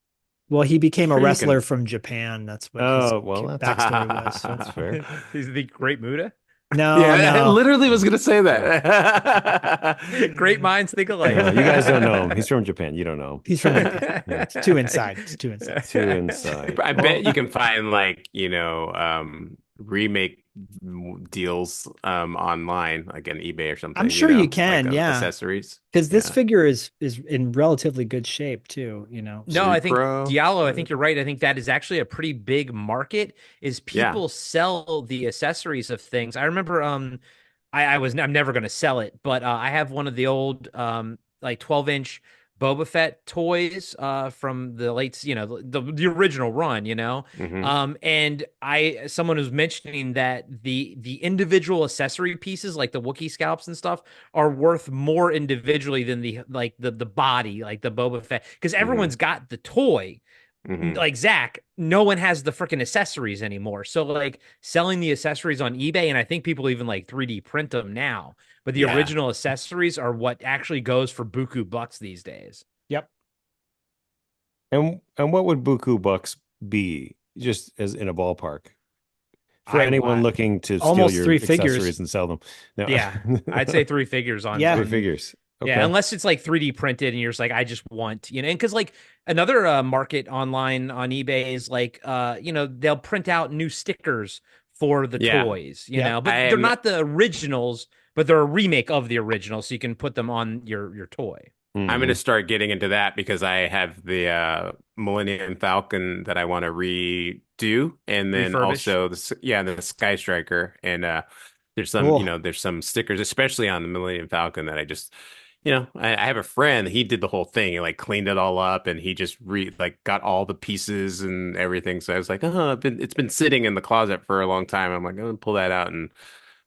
Well, he became a wrestler from Japan. That's what his backstory was. That's fair. He's the Great Muta. No, I literally was going to say that. Great minds think alike. You guys don't know him. He's from Japan. You don't know him. He's from Japan. Yeah, it's too inside. It's too inside. Too inside. I bet you can find like, remake deals online, like on eBay or something. I'm sure you can, like, accessories. Because this figure is in relatively good shape too, No, I think Diallo, I think you're right. I think that is actually a pretty big market, is people sell the accessories of things. I remember I'm never going to sell it, but I have one of the old like 12-inch Boba Fett toys from the late, the original run, and someone was mentioning that the individual accessory pieces like the Wookiee scalps and stuff are worth more individually than the body, like the Boba Fett, because everyone's got the toy. Like Zach, no one has the freaking accessories anymore. So like selling the accessories on eBay, and I think people even like 3D print them now. But the original accessories are what actually goes for buku bucks these days. Yep. And what would buku bucks be, just as in a ballpark? For anyone looking to steal your accessories and sell them. No. Yeah, I'd say 3 figures on. Yeah, 3 figures. Okay. Yeah, unless it's like 3D printed and you're just like, I just want, and because like another market online on eBay is like, they'll print out new stickers for the toys, but they're not the originals, but they're a remake of the original, so you can put them on your toy. I'm going to start getting into that because I have the Millennium Falcon that I want to redo, and then also the Sky Striker, and there's some there's some stickers, especially on the Millennium Falcon, that I just I have a friend, he did the whole thing. He like cleaned it all up and he just got all the pieces and everything. So I was like, it's been sitting in the closet for a long time. I'm like, I'm gonna pull that out and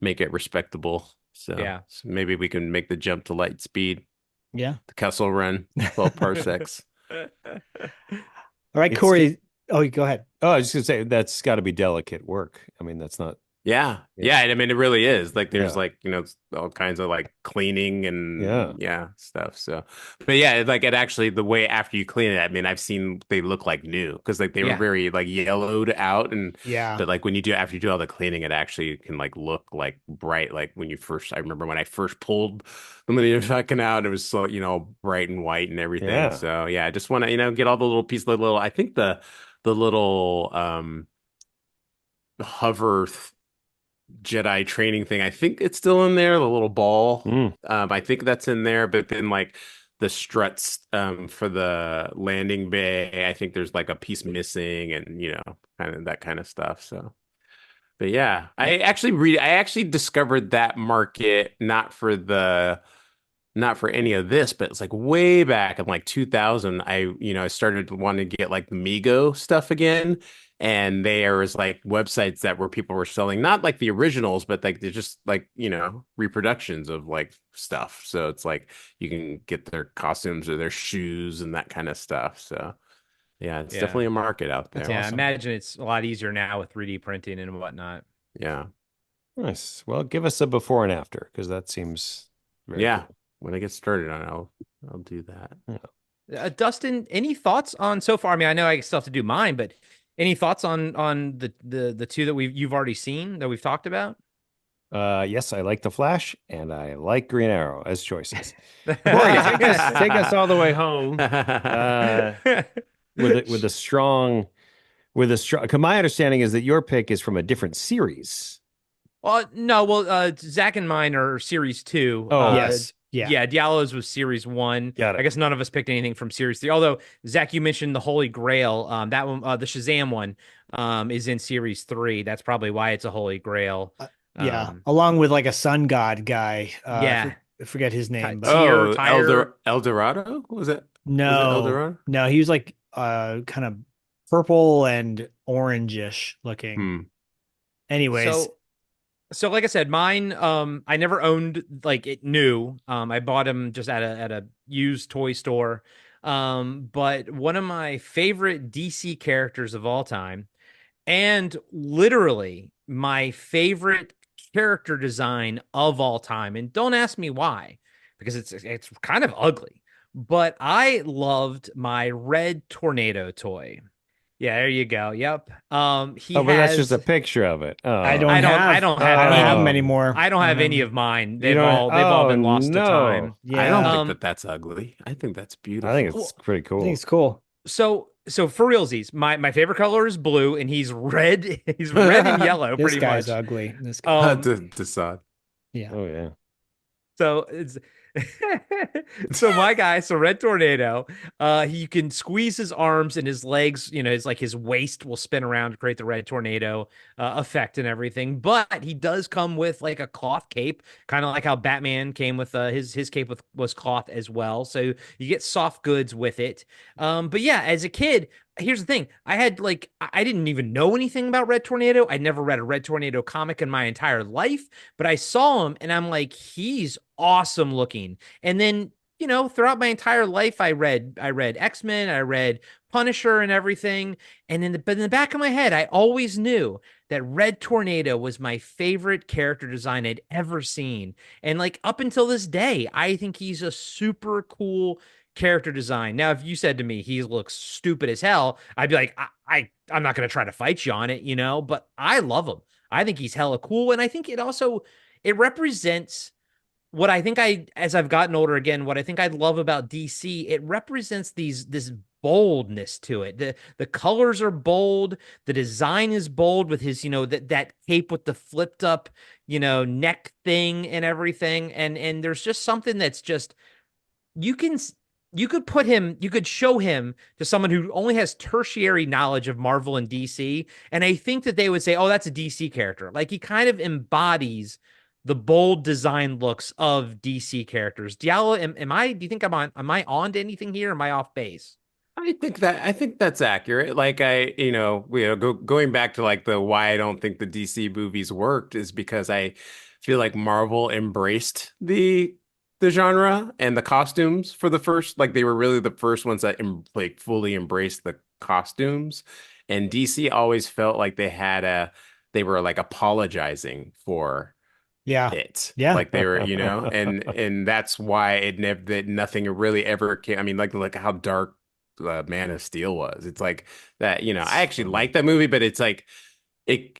make it respectable. So maybe we can make the jump to light speed. Yeah. The Kessel Run, 12 parsecs. All right, Corey. Oh, go ahead. Oh, I was just gonna say that's got to be delicate work. I mean, that's not. Yeah. I mean, it really is. Like, there's like all kinds of like cleaning and stuff. So, but like it actually, the way after you clean it, I mean, I've seen they look like new because like they were very like yellowed out, and but like when after you do all the cleaning, it actually can like look like bright. Like I remember when I first pulled the Millennium Falcon out, it was so bright and white and everything. Yeah. So I just want to get all the little pieces, I think the little hover Jedi training thing, I think it's still in there, the little ball. I think that's in there, but then like the struts for the landing bay, I think there's like a piece missing, and kind of that kind of stuff. So but I actually discovered that market not for the not for any of this, but it's like way back in like 2000, I started wanting to get like the Mego stuff again. And there was like websites that where people were selling not like the originals, but like they're just like, reproductions of like stuff. So it's like you can get their costumes or their shoes and that kind of stuff. So yeah, it's Yeah. definitely a market out That's there. Yeah, I awesome. imagine it's a lot easier now with 3D printing and whatnot. Yeah. Nice. Well, give us a before and after because that seems very Yeah. cool. When I get started on it, I'll do that. Dustin, any thoughts on so far? I mean, I know I still have to do mine, but any thoughts on the two that you've already seen that we've talked about? Yes, I like the Flash and I like Green Arrow as choices. Corey, take us all the way home. With a strong. Because my understanding is that your pick is from a different series. No, Zach and mine are series 2. Oh, Yes. Yeah. Yeah, Diallo's was series 1. Got it. I guess none of us picked anything from series 3. Although Zach, you mentioned the Holy Grail. That one, the Shazam one, is in series 3. That's probably why it's a Holy Grail. Yeah. Along with like a sun god guy. Yeah. I forget his name, but Oh, Tyre. El Dorado? Was it El no, Dorado? no, he was like kind of purple and orangish looking. Hmm. Anyways, So like I said, mine I never owned like it new. I bought them just at a used toy store. But one of my favorite DC characters of all time, and literally my favorite character design of all time. And don't ask me why, because it's kind of ugly. But I loved my Red Tornado toy. Yeah, there you go. Yep. He Oh, but that's just has. a picture of it. Oh. I don't I don't. have I don't have I don't any. have them anymore. I don't I have any them. of mine. You don't. They've all Oh been lost to no. time. I don't Yeah. think that that's ugly. I think that's beautiful. I think it's pretty I cool. think it's cool. So for realsies, my favorite color is blue, and he's red. He's red and yellow, This pretty guy's much. ugly. This guy. Decide. Yeah. Oh yeah. So it's so my guy, so Red Tornado, he can squeeze his arms and his legs, his waist will spin around to create the Red Tornado effect and everything. But he does come with like a cloth cape, kind of like how Batman came with his cape was cloth as well. So you get soft goods with it. But yeah, as a kid, here's the thing. I didn't even know anything about Red Tornado. I never read a Red Tornado comic in my entire life, but I saw him and I'm like, he's awesome looking. And then, throughout my entire life, I read X-Men, I read Punisher and everything. But in the back of my head, I always knew that Red Tornado was my favorite character design I'd ever seen. And like up until this day, I think he's a super cool character design. Now, if you said to me he looks stupid as hell, I'd be like, I'm not going to try to fight you on it, but I love him. I think he's hella cool. And I think it represents what I think as I've gotten older again, what I think I love about DC. It represents this boldness to it. The colors are bold. The design is bold with his, that cape with the flipped up, neck thing and everything. And there's just something that's just, you could show him to someone who only has tertiary knowledge of Marvel and DC. And I think that they would say, oh, that's a DC character. Like he kind of embodies the bold design looks of DC characters. Diallo, do you think am I on to anything here? Am I off base? I think that's accurate. Like going back to like the why I don't think the DC movies worked is because I feel like Marvel embraced the genre and the costumes for the first, like they were really the first ones that like fully embraced the costumes, and DC always felt like they were like apologizing for it. Yeah. Like they were, and that's why that nothing really ever came. I mean, like how dark Man of Steel was. It's like that, I actually like that movie, but it's like it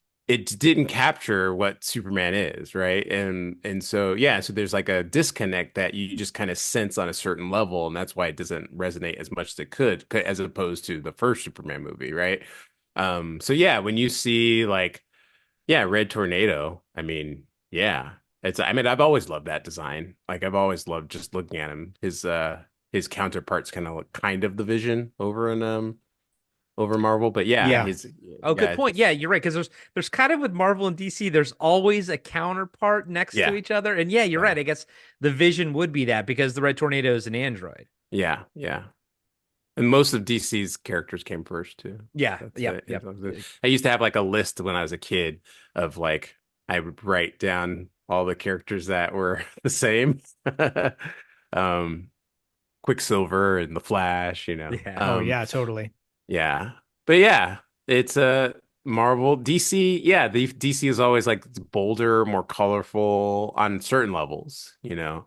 didn't capture what Superman is, right? And so yeah, so there's like a disconnect that you just kind of sense on a certain level, and that's why it doesn't resonate as much as it could, as opposed to the first Superman movie, right? So yeah, when you see like, yeah, Red Tornado, I mean, yeah, I've always loved that design. Like I've always loved just looking at him. His counterparts kind of look kind of the Vision over Marvel. But yeah, Yeah. he's Oh, good point. Yeah, you're right. Because there's kind of with Marvel and DC, there's always a counterpart next to each other. And yeah, you're right. I guess the Vision would be that because the Red Tornado is an android. Yeah, yeah. And most of DC's characters came first too. Yeah, Yeah. I used to have like a list when I was a kid of like I would write down all the characters that were the same. Quicksilver and the Flash, you know. Yeah. Oh yeah, totally. Yeah. But yeah, it's Marvel. DC, yeah, the DC is always like bolder, more colorful on certain levels, you know.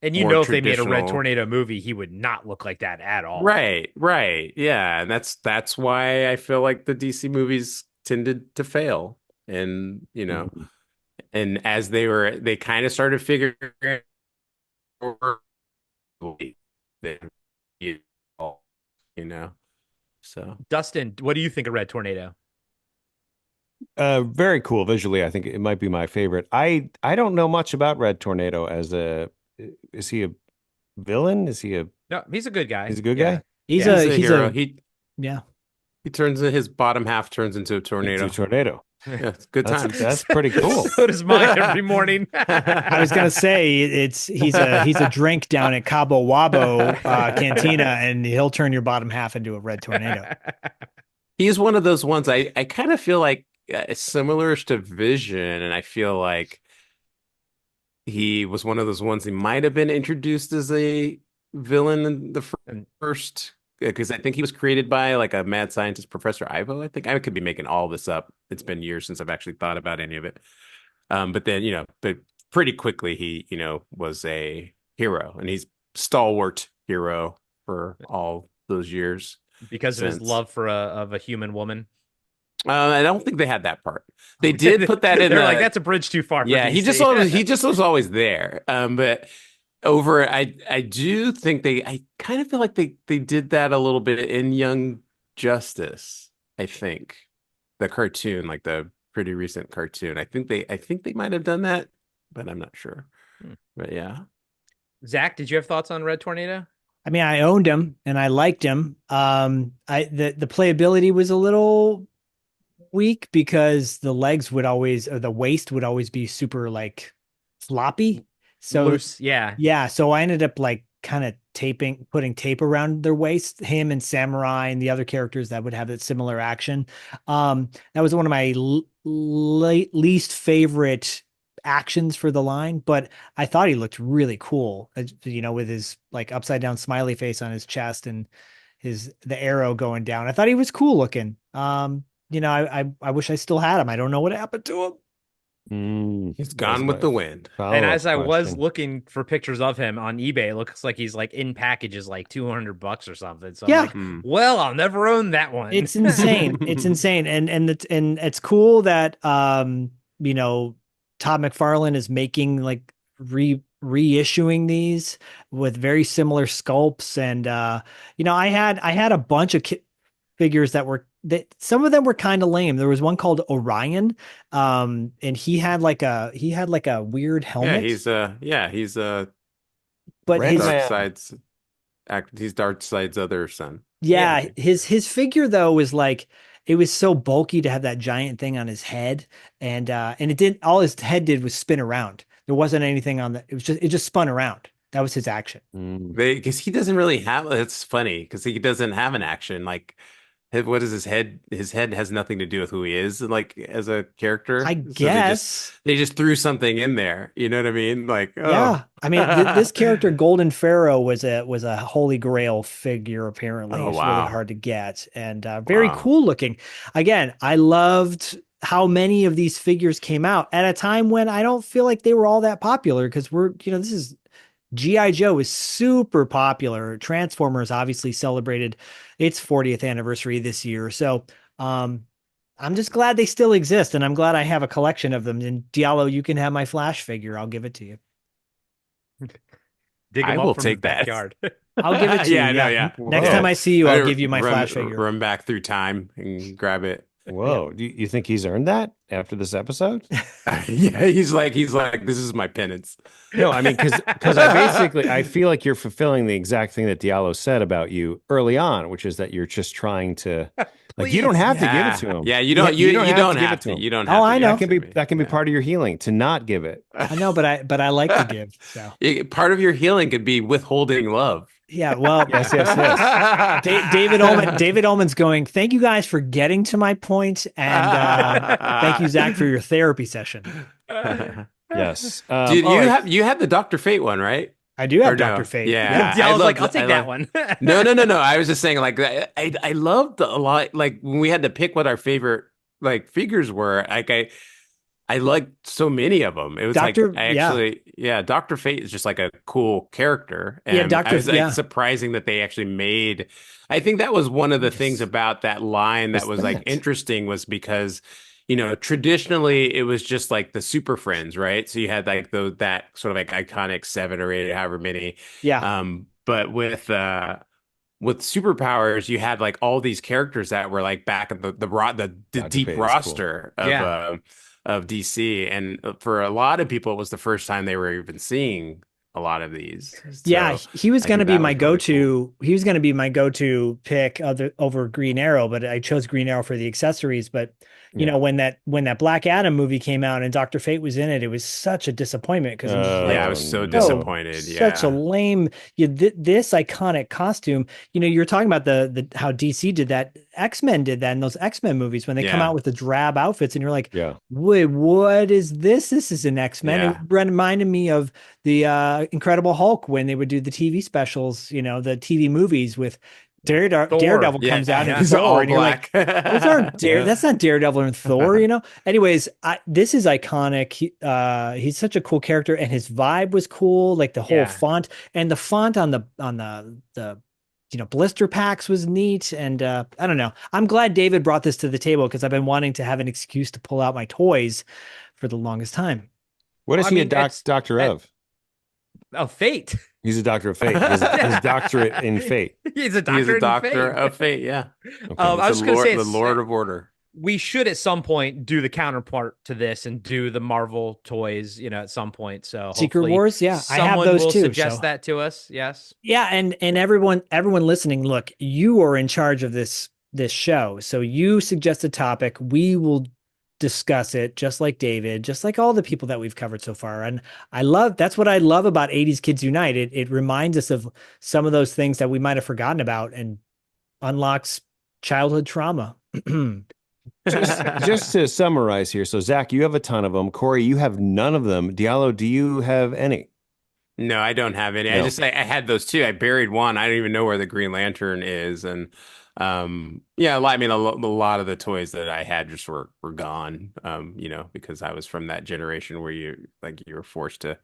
And you More know, if they made a Red traditional. Tornado movie, he would not look like that at all. Right, right. Yeah, and that's why I feel like the DC movies tended to fail. And, you know, and as they kind of started figuring out, you know. So, Dustin, what do you think of Red Tornado? Very cool visually. I think it might be my favorite. I don't know much about Red Tornado as is he a villain? Is he a No, he's a good guy. he's a good guy? He's he's a hero. yeah. He turns his bottom half turns into a tornado. It's a tornado. Yeah, it's good times. That's pretty cool. So does mine every morning. I was gonna say he's a drink down at Cabo Wabo Cantina, and he'll turn your bottom half into a red tornado. He's one of those ones I kind of feel like similar to Vision, and I feel like he was one of those ones he might have been introduced as a villain in the first, because I think he was created by like a mad scientist, Professor Ivo. I think I could be making all this up. It's been years since I've actually thought about any of it. But then, you know, but pretty quickly he, you know, was a hero, and he's stalwart hero for all those years. Because of his love for a human woman. I don't think they had that part. They did put that in. They're like, that's a bridge too far. Yeah, for he just was always there. But I do think I kind of feel like they did that a little bit in Young Justice. I think the cartoon, like the pretty recent cartoon. I think they might have done that, but I'm not sure. But yeah. Zach, did you have thoughts on Red Tornado? I mean, I owned him and I liked him. The playability was a little weak because the legs would always, or the waist would always be super like floppy. So loose, yeah. So I ended up like kind of putting tape around their waist, him and Samurai and the other characters that would have that similar action. That was one of my least favorite actions for the line, but I thought he looked really cool, you know, with his like upside down smiley face on his chest and the arrow going down. I thought he was cool looking. You know, I wish I still had him. I don't know what happened to him. He's gone with the wind. And as I was looking for pictures of him on eBay, it looks like he's like in packages like $200 or something. So Yeah. I'm like, well, I'll never own that one. It's insane. It's insane. And it's cool that you know, Todd McFarlane is making like reissuing these with very similar sculpts. And you know, I had a bunch of figures that some of them were kind of lame. There was one called Orion, and he had like a weird helmet. He's but his Darkseid's he's Darkseid's other son. Yeah, his figure though was like, it was so bulky to have that giant thing on his head, and it didn't. All his head did was spin around. There wasn't anything on it just spun around. That was his action. Because he doesn't really have. It's funny because he doesn't have an action. Like, what is his head? His head has nothing to do with who he is, like as a character. I guess they just threw something in there. You know what I mean? Like, yeah. I mean, this character Golden Pharaoh was a holy grail figure. Apparently, it's really hard to get and very cool looking. Again, I loved how many of these figures came out at a time when I don't feel like they were all that popular, because this is G.I. Joe is super popular. Transformers obviously celebrated its 40th anniversary this year. So I'm just glad they still exist, and I'm glad I have a collection of them. And Diallo, you can have my Flash figure. I'll give it to you. I will take that. I'll give it to you. Yeah. Next time I see you, I'll give you my Flash figure. Run back through time and grab it. Whoa. Do you think he's earned that? after this episode? Yeah, he's like, this is my penance. No, I mean, because I feel like you're fulfilling the exact thing that Diallo said about you early on, which is that you're just trying to, like, you don't have to give it to him. Yeah, you don't have to. You don't have Oh, to I know. That can be part of your healing to not give it. I know, but I like to give. So Part of your healing could be withholding love. yeah, well, Yes, yes, yes. David Ullman's going, thank you guys for getting to my point, and thank you, Zach, for your therapy session. Yes. Dude, you have the Dr. Fate one, right? I do have Or no? Dr. Fate. Yeah. I was like, I'll I take that one. No. I was just saying, like, I loved a lot. Like when we had to pick what our favorite like figures were. Like I liked so many of them. It was Dr. Fate is just like a cool character. And Dr. I was like surprising that they actually made. I think that was one of the things about that line that was like interesting was because, you know, traditionally it was just like the Super Friends, right? So you had like that sort of like iconic 7 or 8, however many. Yeah. But with superpowers, you had like all these characters that were like back in the deep roster of DC, and for a lot of people, it was the first time they were even seeing a lot of these. Yeah, So he was going to be my go-to. Really cool. He was going to be my go-to pick over Green Arrow, but I chose Green Arrow for the accessories. But you know, when that Black Adam movie came out and Dr. Fate was in it, it was such a disappointment because I was so disappointed. Such a lame. This iconic costume. You know, you're talking about the how DC did that. X-Men did that in those X-Men movies when they come out with the drab outfits, and you're like, wait, what is this? This is an X-Men. It reminded me of the Incredible Hulk when they would do the TV specials. You know, the TV movies with. Daredevil comes out and he's all black. Like, that's not Daredevil and Thor, you know. Anyways, this is iconic. He's such a cool character, and his vibe was cool. Like the whole font and the font on the blister packs was neat. And I don't know. I'm glad David brought this to the table because I've been wanting to have an excuse to pull out my toys for the longest time. What is he a doctor of? Oh, fate. He's a doctor of fate. His doctorate in fate. He's a doctor of fate. Yeah. Okay. I was going to say the Lord of Order. We should at some point do the counterpart to this and do the Marvel toys, you know, at some point. So Secret Wars, I have those will too. Suggest that to us, yes. Yeah, and everyone listening, look, you are in charge of this show, so you suggest a topic, we will discuss it, just like David, just like all the people that we've covered so far. And that's what I love about 80s Kids Unite. It reminds us of some of those things that we might have forgotten about and unlocks childhood trauma. just to summarize here. So Zach, you have a ton of them. Corey, you have none of them. Diallo, do you have any? No, I don't have any. No. I had those two. I buried one. I don't even know where the Green Lantern is. And I mean, a lot of the toys that I had just were gone, you know, because I was from that generation where you were forced to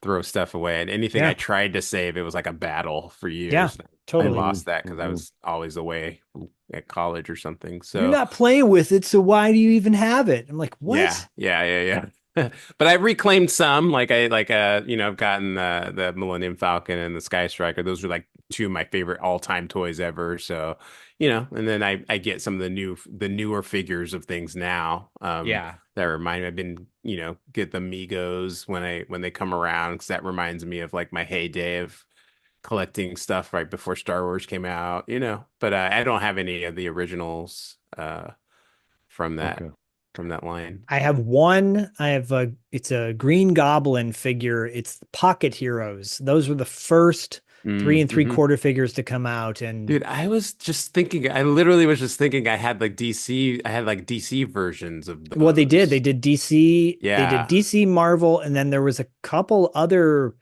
throw stuff away, and anything I tried to save, it was like a battle for years. Yeah, totally. I lost that because I was always away at college or something. So you're not playing with it, so why do you even have it? I'm like, what? Yeah. But I reclaimed some, I've gotten the Millennium Falcon and the Sky Striker. Those were like two of my favorite all-time toys ever. So, you know, and then I get some of the newer figures of things now. That remind me. I've been, you know, get the Migos when they come around, because that reminds me of like my heyday of collecting stuff right before Star Wars came out, you know. But I don't have any of the originals from that. Okay. From that line. I have one. It's a Green Goblin figure. It's Pocket Heroes. Those were the first 3 3/4 figures to come out. And dude, I literally was just thinking I had like DC versions of those. Well, they did DC. Yeah. They did DC, Marvel, and then there was a couple other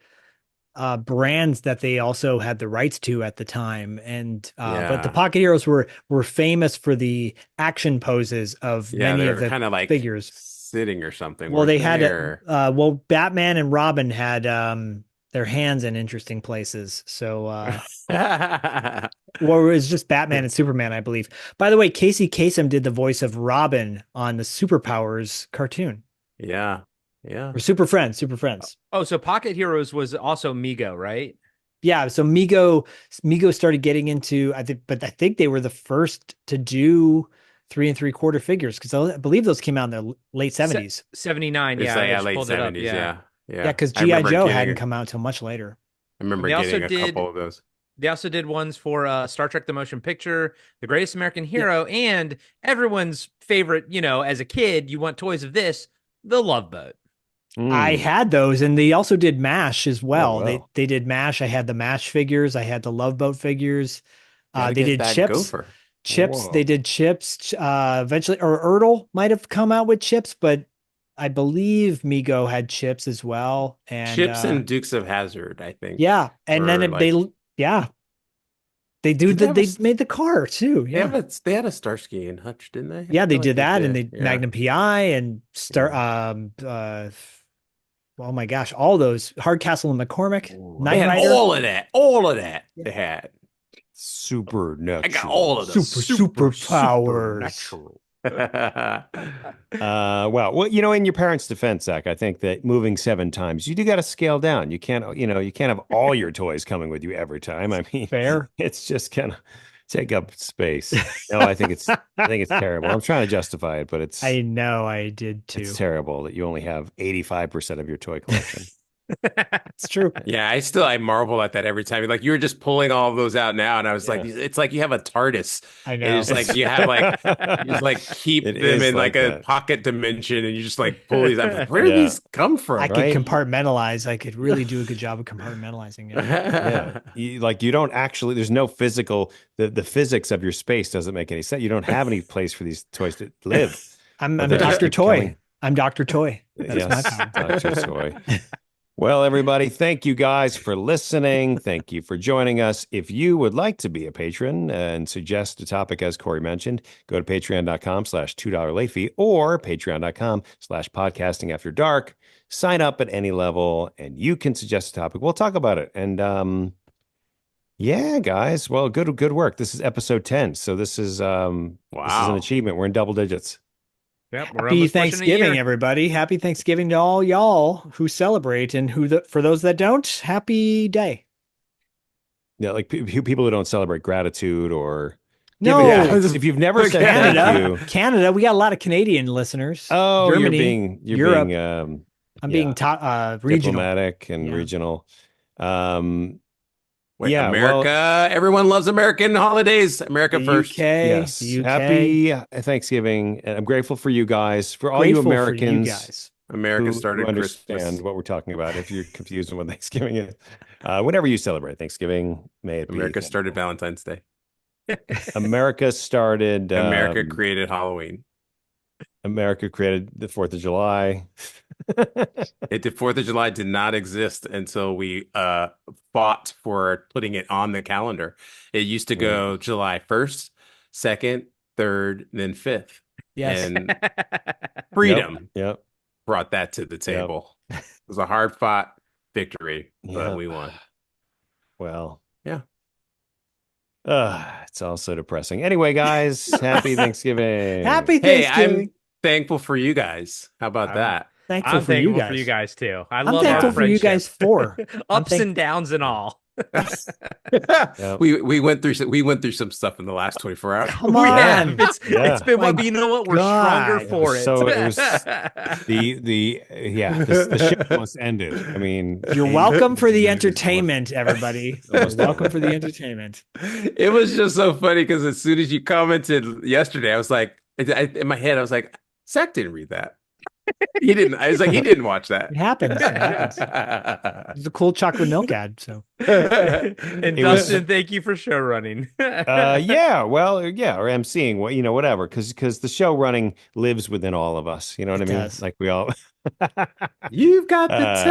brands that they also had the rights to at the time. And but the Pocket Heroes were famous for the action poses of many of the kind of like figures sitting or something. Well, they had Batman and Robin had their hands in interesting places. So or it was just Batman and Superman, I believe. By the way, Casey Kasem did the voice of Robin on the Superpowers cartoon. Yeah. Or Super Friends. Oh, so Pocket Heroes was also Mego, right? Yeah. So Mego started getting into, I think they were the first to do 3 3/4 figures because I believe those came out in the late 70s. 79. It's Yeah, like I just late pulled it up. 70s. Yeah. Yeah, because I G.I. remember Joe getting hadn't come out until much later. I remember And they also getting a couple of those. They also did ones for Star Trek The Motion Picture, The Greatest American Hero, and everyone's favorite, as a kid, you want toys of this, The Love Boat. I had those, and they also did MASH as well. wow. They did MASH. I had the MASH figures. I had the Love Boat figures. Gotta They get did that Chips. gopher. Chips. Whoa. They did Chips. Eventually, or Ertl might have come out with Chips, but I believe Mego had Chips as well. And Chips and Dukes of Hazzard, I think. yeah, and then they made the car too. Yeah, They had a Starsky and Hutch, didn't they? yeah, I they feel like did that, and did. they Magnum PI and Star. Oh my gosh, all those Hardcastle and McCormick, They Knight had Rider. all of that. All of that they had. Supernatural. I got all of those. Superpowers. Supernatural. Well, in your parents' defense, Zach, I think that moving 7 times, you do got to scale down. You can't have all your toys coming with you every time. I mean, Fair. it's just gonna take up space. No, I think it's terrible. I'm trying to justify it, but I know I did too. it's terrible that you only have 85% of your toy collection. It's true. Yeah, I marvel at that every time. Like you were just pulling all of those out now, and I was like, it's like you have a TARDIS. I know. And it's like you have you just like keep It them is in like a that. Pocket dimension, and you just like pull these out. Like, where do these come from? I could right? compartmentalize. I could really do a good job of compartmentalizing it. Yeah, you don't actually. There's no physical. The physics of your space doesn't make any sense. You don't have any place for these toys to live. I'm But they just Dr. keep Toy. coming. I'm Dr. Toy. That's my Yes, power. Dr. Toy. Well, everybody, thank you guys for listening. Thank you for joining us. If you would like to be a patron and suggest a topic, as Corey mentioned, go to patreon.com/$2 late fee or patreon.com/podcasting after dark. Sign up at any level and you can suggest a topic. We'll talk about it. And yeah, guys, well, good work. This is episode 10. So this is this is an achievement. We're in double digits. Yep, we're Happy almost pushing a Thanksgiving, year. everybody. Happy Thanksgiving to all y'all who celebrate, and for those that don't, happy day. Yeah, like people who don't celebrate gratitude or No, if you've never said thank you. Canada. We got a lot of Canadian listeners. Oh, Germany, you're Europe. being I'm being regional. diplomatic and regional. Wait, America. Everyone loves American holidays. America the first. UK, Yes. the UK. Happy Thanksgiving. And I'm grateful for you guys, for all you Grateful for Americans. you guys. America started who understand Christmas. what we're talking about. If you're confused on what Thanksgiving is, whenever you celebrate Thankgiving, may it be America started Valentine's Day. America started. America created Halloween. America created the 4th of July. The 4th of July did not exist until we fought for putting it on the calendar. It used to go July 1st, 2nd, 3rd, then 5th. Yes. And freedom Yep. brought that to the table. It was a hard fought victory, but we won. Well, yeah. It's all so depressing. Anyway, guys, happy Thanksgiving. Happy Thanksgiving. I'm thankful for you guys. How about that? Thankful I'm for you thankful guys. for you guys too. I'm love thankful our for you guys for ups and downs and all. Yep. We went through some stuff in the last 24 hours. Come on. It's been but you know what? We're stronger for it. So it was the show almost ended. I mean, You're welcome for the entertainment, everybody. You're welcome for the entertainment. It was just so funny because as soon as you commented yesterday, I was like, in my head, I was like, Zach didn't read that. He didn't. I was like, he didn't watch that. It happens. It's a cool chocolate milk ad. So, and Dustin, thank you for show running. or emceeing, whatever, because the show running lives within all of us. You know what I mean? does. Like we all. You've got the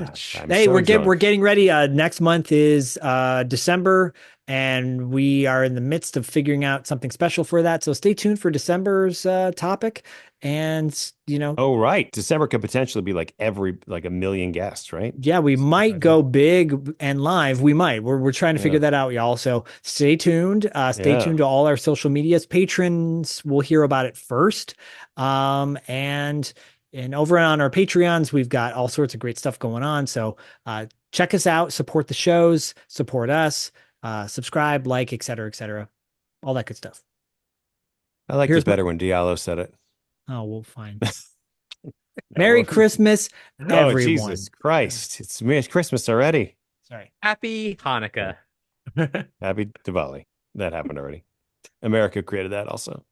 touch. Hey, we're getting ready. Next month is December, and we are in the midst of figuring out something special for that. So stay tuned for December's topic. And Oh, right. December could potentially be like a million guests, right? yeah, we might go big and live. We might. We're trying to figure that out, y'all. So stay tuned. Stay tuned to all our social medias. Patrons will hear about it first. And over on our Patreons, we've got all sorts of great stuff going on. So check us out, support the shows, support us, subscribe, like, et cetera, all that good stuff. I liked Here's it better when Diallo said it. Oh, well, fine. Merry Christmas, Oh, everyone. Jesus Christ. It's Christmas already. Sorry. Happy Hanukkah. Happy Diwali. That happened already. America created that also.